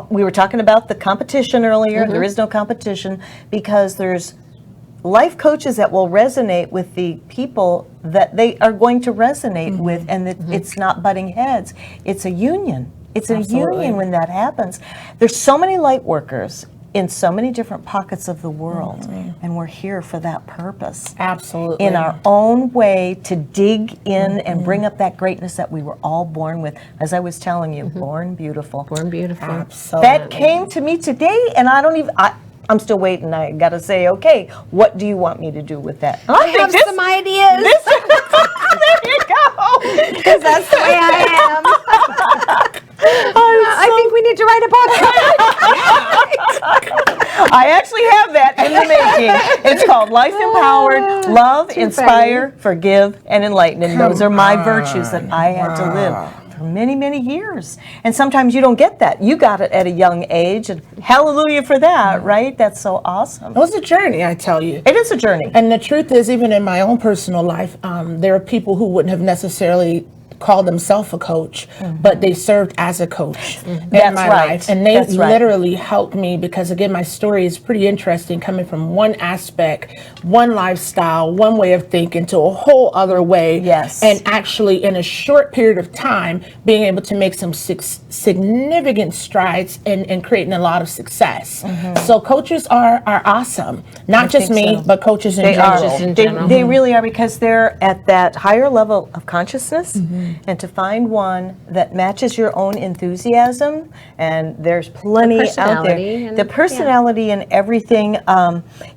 [SPEAKER 1] we were talking about the competition earlier. There is no competition because there's life coaches that will resonate with the people that they are going to resonate with, and it's not butting heads. It's a union. It's a union when that happens. There's so many light workers in so many different pockets of the world, and we're here for that purpose.
[SPEAKER 5] Absolutely.
[SPEAKER 1] In our own way to dig in and bring up that greatness that we were all born with. As I was telling you, born beautiful.
[SPEAKER 3] Born beautiful.
[SPEAKER 5] Absolutely.
[SPEAKER 1] That came to me today, and I'm still waiting. I got to say, okay, what do you want me to do with that?
[SPEAKER 3] I have some ideas.
[SPEAKER 1] There you go.
[SPEAKER 3] Because that's the way I am. I think we need to write a podcast.
[SPEAKER 1] I actually have that in the making. It's called Life Empowered, Love, Inspire, Forgive, and Enlighten. And those are my virtues that I had to live for many, many years. And sometimes you don't get that. You got it at a young age, and hallelujah for that, right? That's so awesome.
[SPEAKER 5] It was a journey, I tell you.
[SPEAKER 1] It is a journey.
[SPEAKER 5] And the truth is, even in my own personal life, there are people who wouldn't have necessarily called themselves a coach, but they served as a coach in my life. And they literally helped me because, again, my story is pretty interesting, coming from one aspect, one lifestyle, one way of thinking to a whole other way.
[SPEAKER 1] Yes.
[SPEAKER 5] And actually, in a short period of time, being able to make some significant strides in creating a lot of success. So coaches are awesome. Not just me, but coaches in general.
[SPEAKER 1] They really are, because they're at that higher level of consciousness. and to find one that matches your own enthusiasm, and there's plenty out there.
[SPEAKER 3] And
[SPEAKER 1] The personality and everything,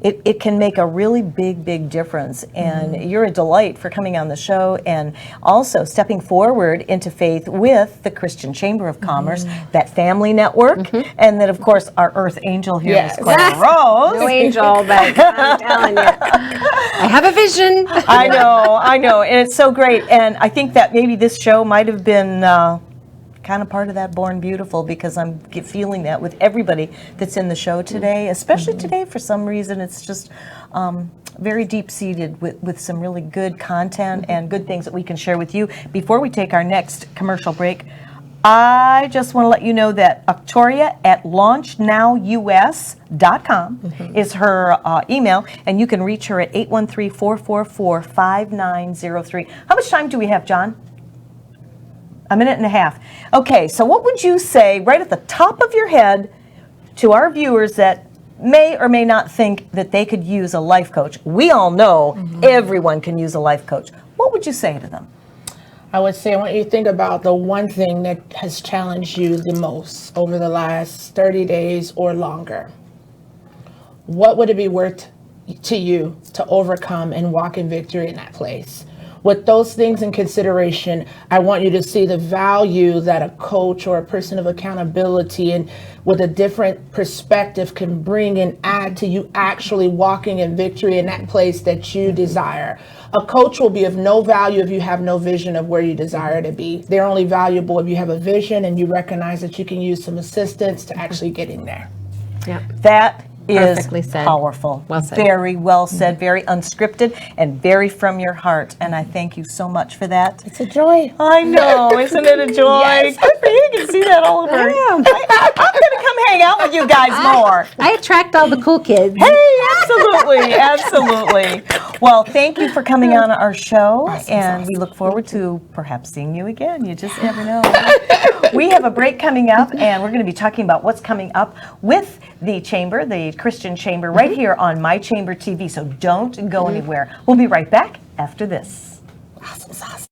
[SPEAKER 1] it can make a really big difference. And you're a delight for coming on the show and also stepping forward into faith with the Christian Chamber of Commerce, that family network, and then, of course, our Earth Angel here
[SPEAKER 5] Yes.
[SPEAKER 1] is ClaraRose.
[SPEAKER 3] no angel, but I'm telling you, I have a vision.
[SPEAKER 1] I know, and it's so great. And I think that maybe this show might have been kind of part of that Born Beautiful, because I'm feeling that with everybody that's in the show today, especially today. For some reason, it's just very deep-seated with some really good content and good things that we can share with you. Before we take our next commercial break, I just want to let you know that Octoryia at launchnowus.com is her email, and you can reach her at 813-444-5903. How much time do we have, John? A minute and a half. Okay, so what would you say right at the top of your head to our viewers that may or may not think that they could use a life coach? We all know everyone can use a life coach. What would you say to them?
[SPEAKER 5] I would say, I want you to think about the one thing that has challenged you the most over the last 30 days or longer. What would it be worth to you to overcome and walk in victory in that place? With those things in consideration, I want you to see the value that a coach or a person of accountability and with a different perspective can bring and add to you actually walking in victory in that place that you desire. A coach will be of no value if you have no vision of where you desire to be. They're only valuable if you have a vision and you recognize that you can use some assistance to actually getting there.
[SPEAKER 3] Yeah.
[SPEAKER 1] That is
[SPEAKER 3] Perfectly said.
[SPEAKER 1] powerful.
[SPEAKER 3] Well said.
[SPEAKER 1] Very well said, very unscripted, and very from your heart. And I thank you so much for that.
[SPEAKER 5] It's a joy.
[SPEAKER 1] I know, isn't it a joy?
[SPEAKER 5] Yes.
[SPEAKER 1] Good for you. You can see that all over. I'm going to come hang out with you guys more.
[SPEAKER 3] I attract all the cool kids.
[SPEAKER 1] Hey, absolutely, absolutely. Well, thank you for coming on our show, and we look forward to perhaps seeing you again. You just never know. We have a break coming up, and we're going to be talking about what's coming up with the Chamber, the Christian Chamber, right here on My Chamber TV. So don't go anywhere. We'll be right back after this.
[SPEAKER 5] Awesome sauce.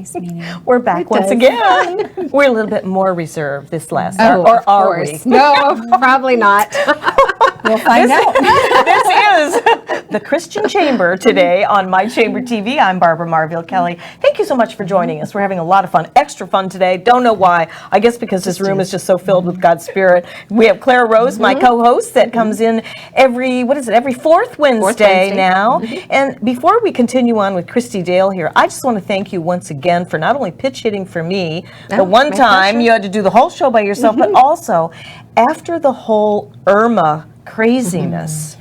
[SPEAKER 2] nice meeting you.
[SPEAKER 1] We're back once again. We're a little bit more reserved this last,
[SPEAKER 3] Oh,
[SPEAKER 1] or are we?
[SPEAKER 3] No, probably not.
[SPEAKER 2] We'll find out.
[SPEAKER 1] This is the Christian Chamber today on My Chamber TV. I'm Barbara Marville Kelly. Thank you so much for joining us. We're having a lot of fun, extra fun today. Don't know why. I guess because this room is just so filled with God's Spirit. We have ClaraRose, my co-host, that comes in every fourth Wednesday now. And before we continue on with Kristi Dale here, I just want to thank you once again for not only pitch hitting for me, the one
[SPEAKER 3] my
[SPEAKER 1] time
[SPEAKER 3] pleasure.
[SPEAKER 1] you had to do the whole show by yourself, but also after the whole Irma craziness.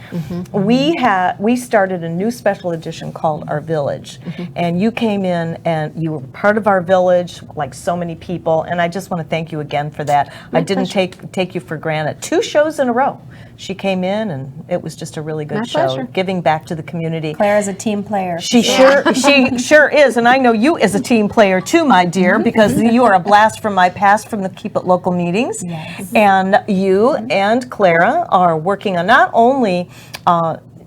[SPEAKER 1] We started a new special edition called Our Village, and you came in and you were part of our village, like so many people, and I just want to thank you again for that. I didn't take you for granted. 2 shows in a row. She came in, and it was just a really good show,
[SPEAKER 3] pleasure.
[SPEAKER 1] giving back to the community.
[SPEAKER 2] Clara's a team player.
[SPEAKER 1] She sure is, and I know you as a team player too, my dear, because you are a blast from my past from the Keep It Local meetings.
[SPEAKER 2] Yes.
[SPEAKER 1] And you and Clara are working on not only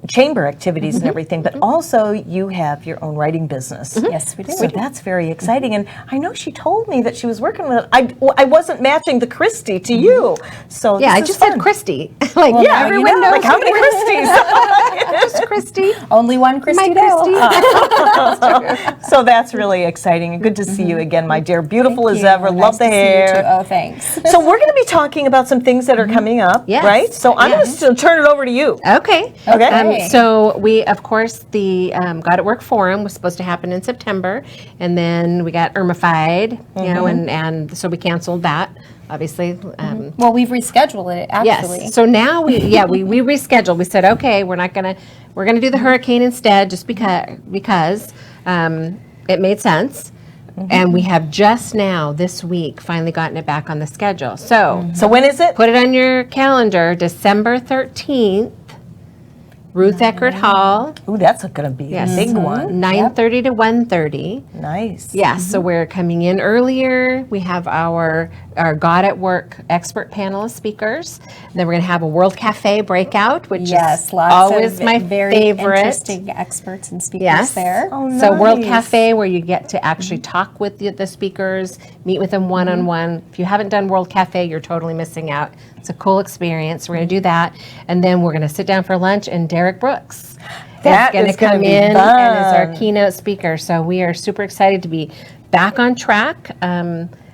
[SPEAKER 1] chamber activities and everything, but also you have your own writing business.
[SPEAKER 2] Yes, we do.
[SPEAKER 1] So that's very exciting. And I know she told me that she was working with it. I wasn't matching the Kristi to you. So
[SPEAKER 3] Yeah,
[SPEAKER 1] this
[SPEAKER 3] I
[SPEAKER 1] is
[SPEAKER 3] just
[SPEAKER 1] fun.
[SPEAKER 3] said Kristi. Like,
[SPEAKER 1] Yeah,
[SPEAKER 3] everyone knows
[SPEAKER 1] like how many Kristis?
[SPEAKER 3] just Kristi.
[SPEAKER 2] Only one Kristi
[SPEAKER 3] My
[SPEAKER 2] Dale.
[SPEAKER 3] Kristi.
[SPEAKER 1] So that's really exciting, and good to see you again, my dear. Beautiful as ever.
[SPEAKER 2] Nice
[SPEAKER 1] Love the
[SPEAKER 2] to see you
[SPEAKER 1] hair.
[SPEAKER 2] too. Oh, thanks.
[SPEAKER 1] So we're going to be talking about some things that are coming up,
[SPEAKER 3] Yes.
[SPEAKER 1] right? So I'm going to turn it over to you.
[SPEAKER 3] Okay.
[SPEAKER 1] Okay.
[SPEAKER 3] So we, of course, the God at Work Forum was supposed to happen in September, and then we got Irmified, you know, and so we canceled that, obviously.
[SPEAKER 2] Well, we've rescheduled it, actually.
[SPEAKER 3] Yes. So now we rescheduled. We said, okay, we're going to do the hurricane instead, just because it made sense. And we have just now this week finally gotten it back on the schedule. So
[SPEAKER 1] So when is it?
[SPEAKER 3] put it on your calendar, December 13th, Ruth Eckerd Hall,
[SPEAKER 1] Ooh, that's going to be a big one.
[SPEAKER 3] 9:30 to 1:30.
[SPEAKER 1] Nice.
[SPEAKER 3] Yes, so we're coming in earlier. We have our God at Work expert panel of speakers. Then we're going to have a World Cafe breakout, which
[SPEAKER 2] Yes,
[SPEAKER 3] is
[SPEAKER 2] lots
[SPEAKER 3] always
[SPEAKER 2] of
[SPEAKER 3] my
[SPEAKER 2] very
[SPEAKER 3] favorite.
[SPEAKER 2] interesting experts and speakers
[SPEAKER 3] Yes.
[SPEAKER 2] there.
[SPEAKER 1] Oh,
[SPEAKER 3] So World
[SPEAKER 1] nice.
[SPEAKER 3] Cafe, where you get to actually talk with the speakers, meet with them one-on-one. If you haven't done World Cafe, you're totally missing out. It's a cool experience. We're going to do that. And then we're going to sit down for lunch, and Derek Brooks
[SPEAKER 1] That
[SPEAKER 3] is going
[SPEAKER 1] is
[SPEAKER 3] to
[SPEAKER 1] gonna
[SPEAKER 3] come
[SPEAKER 1] be
[SPEAKER 3] in and is our
[SPEAKER 1] fun.
[SPEAKER 3] keynote speaker. So we are super excited to be back on track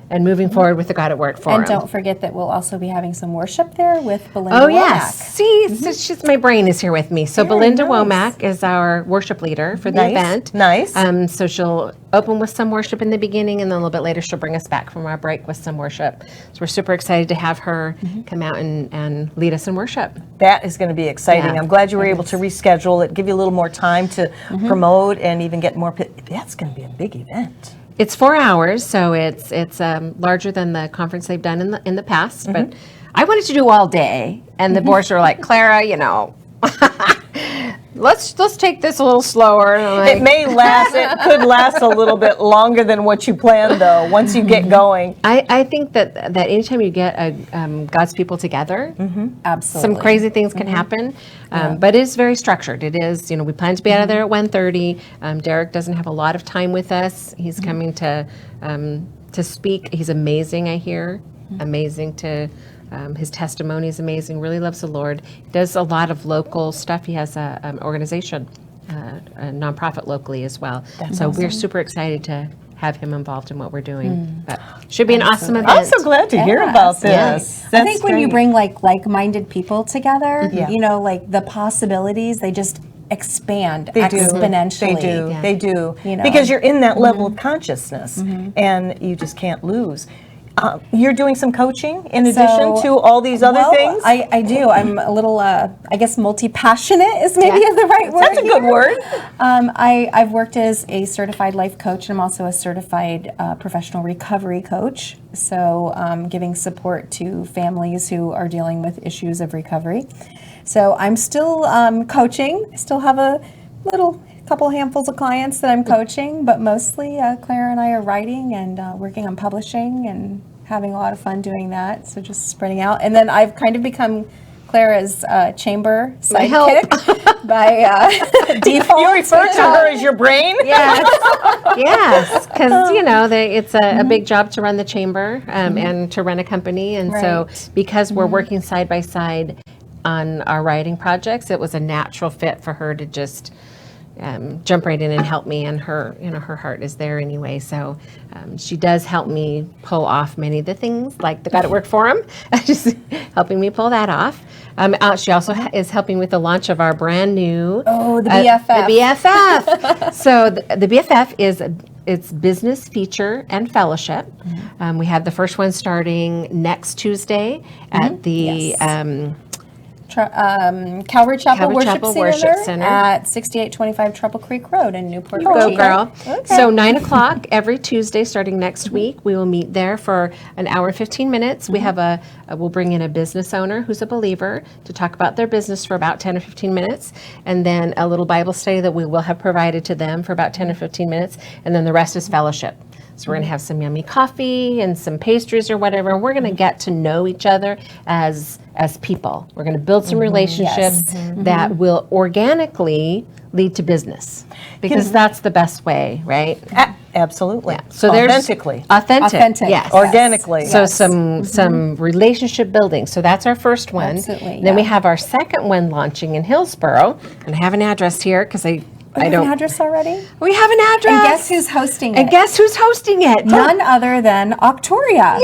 [SPEAKER 3] and moving forward with the God at Work Forum.
[SPEAKER 2] And don't forget that we'll also be having some worship there with Belinda
[SPEAKER 3] Oh,
[SPEAKER 2] Womack.
[SPEAKER 3] yes. See, it's just my brain is here with me. So Belinda Womack is our worship leader for the
[SPEAKER 1] Nice,
[SPEAKER 3] event.
[SPEAKER 1] nice.
[SPEAKER 3] So she'll open with some worship in the beginning, and then a little bit later she'll bring us back from our break with some worship. So we're super excited to have her come out and lead us in worship.
[SPEAKER 1] That is going to be exciting.
[SPEAKER 3] Yeah.
[SPEAKER 1] I'm glad you were able to reschedule it, give you a little more time to promote and even get more. That's going to be a big event.
[SPEAKER 3] It's 4 hours, so it's larger than the conference they've done in the past. But I wanted to do all day, and the boards were like, Clara, you know, let's take this a little slower. And I'm like,
[SPEAKER 1] It could last a little bit longer than what you planned, though, once you get going.
[SPEAKER 3] I think that anytime you get God's people together,
[SPEAKER 2] Absolutely.
[SPEAKER 3] some crazy things can happen. But it is very structured. It is, you know, we plan to be out of there at 1:30. Derek doesn't have a lot of time with us. He's coming to speak. He's amazing, I hear. Amazing to. His testimony is amazing. Really loves the Lord. He does a lot of local stuff. He has an organization, a nonprofit locally as well. So we're super excited to have him involved in what we're doing. But should be an awesome event.
[SPEAKER 1] I'm so glad to hear about this.
[SPEAKER 2] I think
[SPEAKER 1] That's
[SPEAKER 2] when you
[SPEAKER 1] great.
[SPEAKER 2] bring like-minded people together,
[SPEAKER 1] Yeah.
[SPEAKER 2] you know, like the possibilities, they just expand
[SPEAKER 1] They do.
[SPEAKER 2] exponentially.
[SPEAKER 1] They do.
[SPEAKER 3] Yeah.
[SPEAKER 1] They do.
[SPEAKER 2] You know.
[SPEAKER 1] Because you're in that level of consciousness, and you just can't lose. You're doing some coaching in addition to all these other things?
[SPEAKER 2] I do. I'm a little, I guess, multi-passionate is maybe the right word.
[SPEAKER 1] That's a good word.
[SPEAKER 2] I've worked as a certified life coach, and I'm also a certified professional recovery coach. So giving support to families who are dealing with issues of recovery. So I'm still coaching. I still have a couple handfuls of clients that I'm coaching, but mostly Clara and I are writing and working on publishing and having a lot of fun doing that. So just spreading out. And then I've kind of become
[SPEAKER 6] Clara's chamber
[SPEAKER 3] My help.
[SPEAKER 6] sidekick by default.
[SPEAKER 1] You refer to her as your brain?
[SPEAKER 3] Yes, because it's a big job to run the chamber and to run a company, and so
[SPEAKER 6] Right.
[SPEAKER 3] because we're working side by side on our writing projects, it was a natural fit for her to just jump right in and help me. And her heart is there anyway, so she does help me pull off many of the things, like the Got It Work Forum, just helping me pull that off. She also is helping with the launch of our brand new
[SPEAKER 6] the BFF.
[SPEAKER 3] The BFF. So the BFF is it's business, feature, and fellowship. We have the first one starting next Tuesday at the
[SPEAKER 6] Calvary Chapel
[SPEAKER 3] Chapel
[SPEAKER 6] Worship
[SPEAKER 3] Worship
[SPEAKER 6] Center
[SPEAKER 3] Center.
[SPEAKER 6] at 6825 Trouble Creek Road in Newport
[SPEAKER 3] Go,
[SPEAKER 6] Richey.
[SPEAKER 3] girl. So 9 o'clock every Tuesday starting next week, we will meet there for an hour and 15 minutes. We have we'll bring in a business owner who's a believer to talk about their business for about 10 or 15 minutes, and then a little Bible study that we will have provided to them for about 10 or 15 minutes, and then the rest is fellowship. So we're going to have some yummy coffee and some pastries or whatever, and we're going to get to know each other as people. We're going to build some relationships that will organically lead to business, because that's the best way, right?
[SPEAKER 1] Absolutely.
[SPEAKER 3] So there's
[SPEAKER 1] authentically.
[SPEAKER 6] Authentic,
[SPEAKER 3] yes.
[SPEAKER 1] Organically.
[SPEAKER 3] So some relationship building. So that's our first one.
[SPEAKER 6] Absolutely,
[SPEAKER 3] Then we have our second one launching in Hillsboro, and I have an address here because I
[SPEAKER 6] An
[SPEAKER 3] don't.
[SPEAKER 6] address already?
[SPEAKER 3] We have an address.
[SPEAKER 6] And guess who's hosting it?
[SPEAKER 3] And guess who's hosting it?
[SPEAKER 6] None other than Octoryia.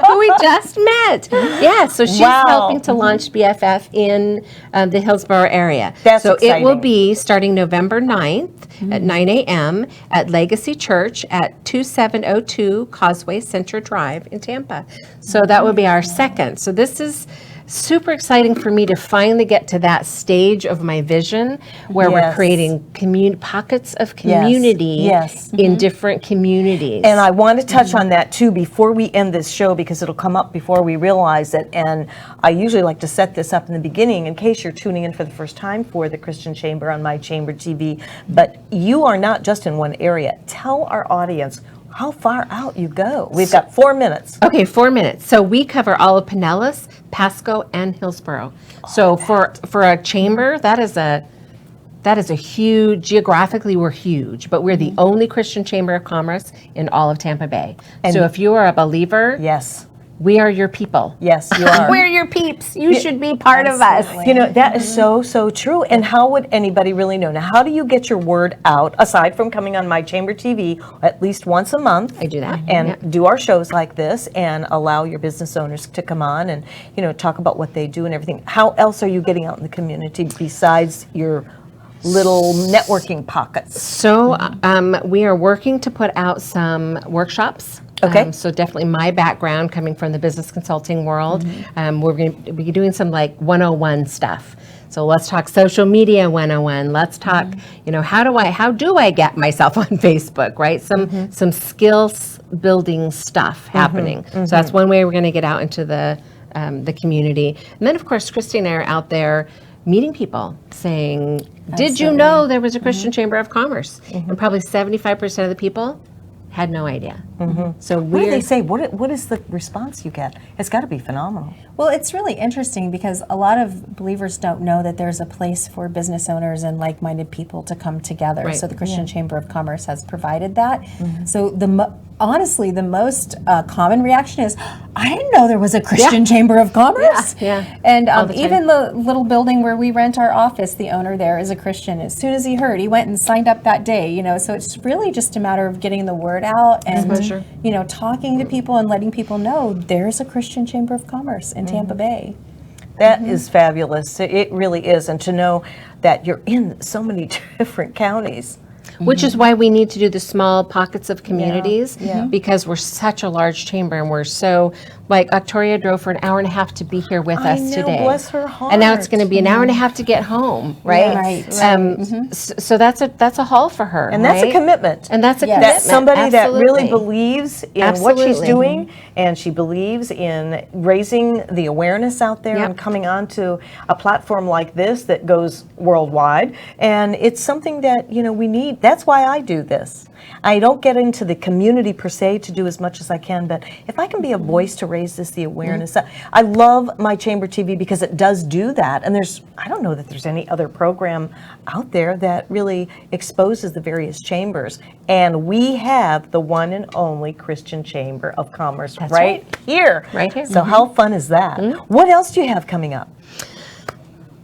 [SPEAKER 3] Who we just met. Yeah, so she's
[SPEAKER 1] Wow.
[SPEAKER 3] helping to launch BFF in the Hillsboro area.
[SPEAKER 1] That's
[SPEAKER 3] so it will
[SPEAKER 1] exciting.
[SPEAKER 3] be starting November 9th at 9 a.m. at Legacy Church at 2702 Causeway Center Drive in Tampa. So that will be our second. So this is super exciting for me to finally get to that stage of my vision where we're
[SPEAKER 1] Yes.
[SPEAKER 3] creating pockets of community
[SPEAKER 1] Yes.
[SPEAKER 3] in different communities.
[SPEAKER 1] And I want to touch on that too before we end this show, because it'll come up before we realize it. And I usually like to set this up in the beginning in case you're tuning in for the first time for the Christian Chamber on My Chamber TV. But you are not just in one area. Tell our audience how far out you go. We've got 4 minutes.
[SPEAKER 3] Okay, 4 minutes. So we cover all of Pinellas, Pasco, and Hillsboro. So for a chamber, that is a huge, geographically we're huge, but we're the only Christian Chamber of Commerce in all of Tampa Bay. So if you are a believer,
[SPEAKER 1] Yes.
[SPEAKER 3] we are your people.
[SPEAKER 1] Yes, you are.
[SPEAKER 3] We're your peeps. You should be part of us.
[SPEAKER 1] You know, that is so true. And how would anybody really know? Now, how do you get your word out, aside from coming on My Chamber TV at least once a month?
[SPEAKER 3] I do that.
[SPEAKER 1] And
[SPEAKER 3] Yep.
[SPEAKER 1] do our shows like this and allow your business owners to come on and, talk about what they do and everything. How else are you getting out in the community besides your little networking pockets?
[SPEAKER 3] So we are working to put out some workshops.
[SPEAKER 1] Okay.
[SPEAKER 3] So definitely my background coming from the business consulting world. We're going to be doing some like 101 stuff. So let's talk social media 101. Let's talk, how do I get myself on Facebook, right? Some skills building stuff happening. So that's one way we're going to get out into the community. And then of course, Kristi and I are out there meeting people saying, did you know there was a Christian Chamber of Commerce? And probably 75% of the people had no idea. So
[SPEAKER 1] What do
[SPEAKER 3] we're
[SPEAKER 1] they say? What is the response you get? It's got to be phenomenal.
[SPEAKER 6] Well, it's really interesting because a lot of believers don't know that there's a place for business owners and like-minded people to come together.
[SPEAKER 3] Right.
[SPEAKER 6] So the Christian Chamber of Commerce has provided that. So honestly, the most common reaction is, I didn't know there was a Christian Chamber of Commerce.
[SPEAKER 3] Yeah.
[SPEAKER 6] And
[SPEAKER 3] All the time.
[SPEAKER 6] even the little building where we rent our office, the owner there is a Christian. As soon as he heard, he went and signed up that day. So it's really just a matter of getting the word out and talking to people and letting people know there's a Christian Chamber of Commerce in Tampa Bay.
[SPEAKER 1] That is fabulous. It really is. And to know that you're in so many different counties.
[SPEAKER 3] which is why we need to do the small pockets of communities
[SPEAKER 1] yeah.
[SPEAKER 3] because we're such a large chamber and we're so, like Octoryia drove for an hour and a half to be here with
[SPEAKER 1] I
[SPEAKER 3] us
[SPEAKER 1] know,
[SPEAKER 3] today.
[SPEAKER 1] bless her heart.
[SPEAKER 3] And now it's going to be an hour and a half to get home, right?
[SPEAKER 6] Right.
[SPEAKER 3] So that's a haul for her.
[SPEAKER 1] And that's a
[SPEAKER 3] right?
[SPEAKER 1] commitment.
[SPEAKER 3] And that's a
[SPEAKER 6] Yes.
[SPEAKER 3] commitment.
[SPEAKER 1] That's somebody that really
[SPEAKER 3] Absolutely.
[SPEAKER 1] believes in what she's
[SPEAKER 3] Absolutely.
[SPEAKER 1] doing, and she believes in raising the awareness out there
[SPEAKER 3] Yep.
[SPEAKER 1] and coming onto a platform like this that goes worldwide. And it's something that we need. That's why I do this. I don't get into the community per se to do as much as I can, but if I can be a voice to raise the awareness. I love my Chamber TV because it does do that. And I don't know that there's any other program out there that really exposes the various chambers. And we have the one and only Christian Chamber of Commerce right here.
[SPEAKER 3] Right here.
[SPEAKER 1] So how fun is that? What else do you have coming up?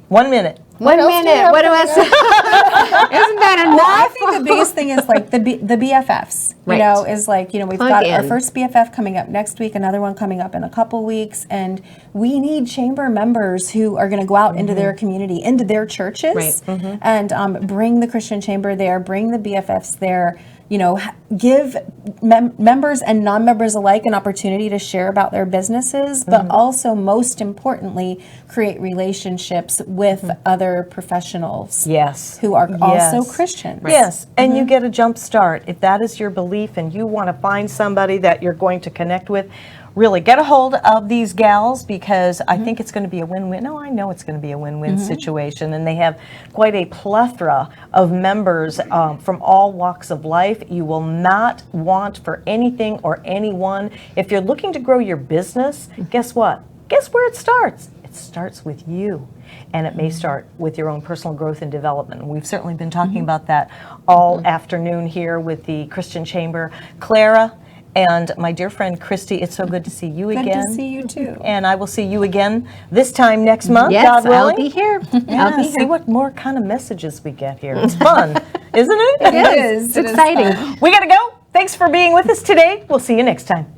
[SPEAKER 1] 1 minute.
[SPEAKER 3] 1 minute. What do I say? Isn't that enough?
[SPEAKER 6] Well, I think the biggest thing is like the BFFs. You
[SPEAKER 3] Right.
[SPEAKER 6] know, is like, you know, we've
[SPEAKER 3] Plug
[SPEAKER 6] got our
[SPEAKER 3] in.
[SPEAKER 6] first BFF coming up next week, another one coming up in a couple weeks, and we need chamber members who are going to go out into their community, into their churches,
[SPEAKER 3] Right.
[SPEAKER 6] and bring the Christian Chamber there, bring the BFFs there. You know, give members and non-members alike an opportunity to share about their businesses, but also, most importantly, create relationships with other professionals.
[SPEAKER 1] Yes.
[SPEAKER 6] Who are also
[SPEAKER 1] Yes.
[SPEAKER 6] Christians.
[SPEAKER 1] Yes, and you get a jump start. If that is your belief and you want to find somebody that you're going to connect with, really get a hold of these gals, because I think it's going to be a win-win. No, I know it's going to be a win-win situation, and they have quite a plethora of members from all walks of life. You will not want for anything or anyone. If you're looking to grow your business, guess what? Guess where it starts? It starts with you. And it may start with your own personal growth and development. We've certainly been talking about that all afternoon here with the Christian Chamber. Clara and my dear friend Kristi, it's so good to see you
[SPEAKER 6] Good
[SPEAKER 1] again.
[SPEAKER 6] to see you too.
[SPEAKER 1] And I will see you again this time next month,
[SPEAKER 3] Yes,
[SPEAKER 1] God willing.
[SPEAKER 3] I'll be here.
[SPEAKER 1] Yeah,
[SPEAKER 3] I'll be
[SPEAKER 1] see
[SPEAKER 3] here.
[SPEAKER 1] what more kind of messages we get here. It's fun, isn't it?
[SPEAKER 6] It is.
[SPEAKER 3] It's exciting.
[SPEAKER 1] We got to go. Thanks for being with us today. We'll see you next time.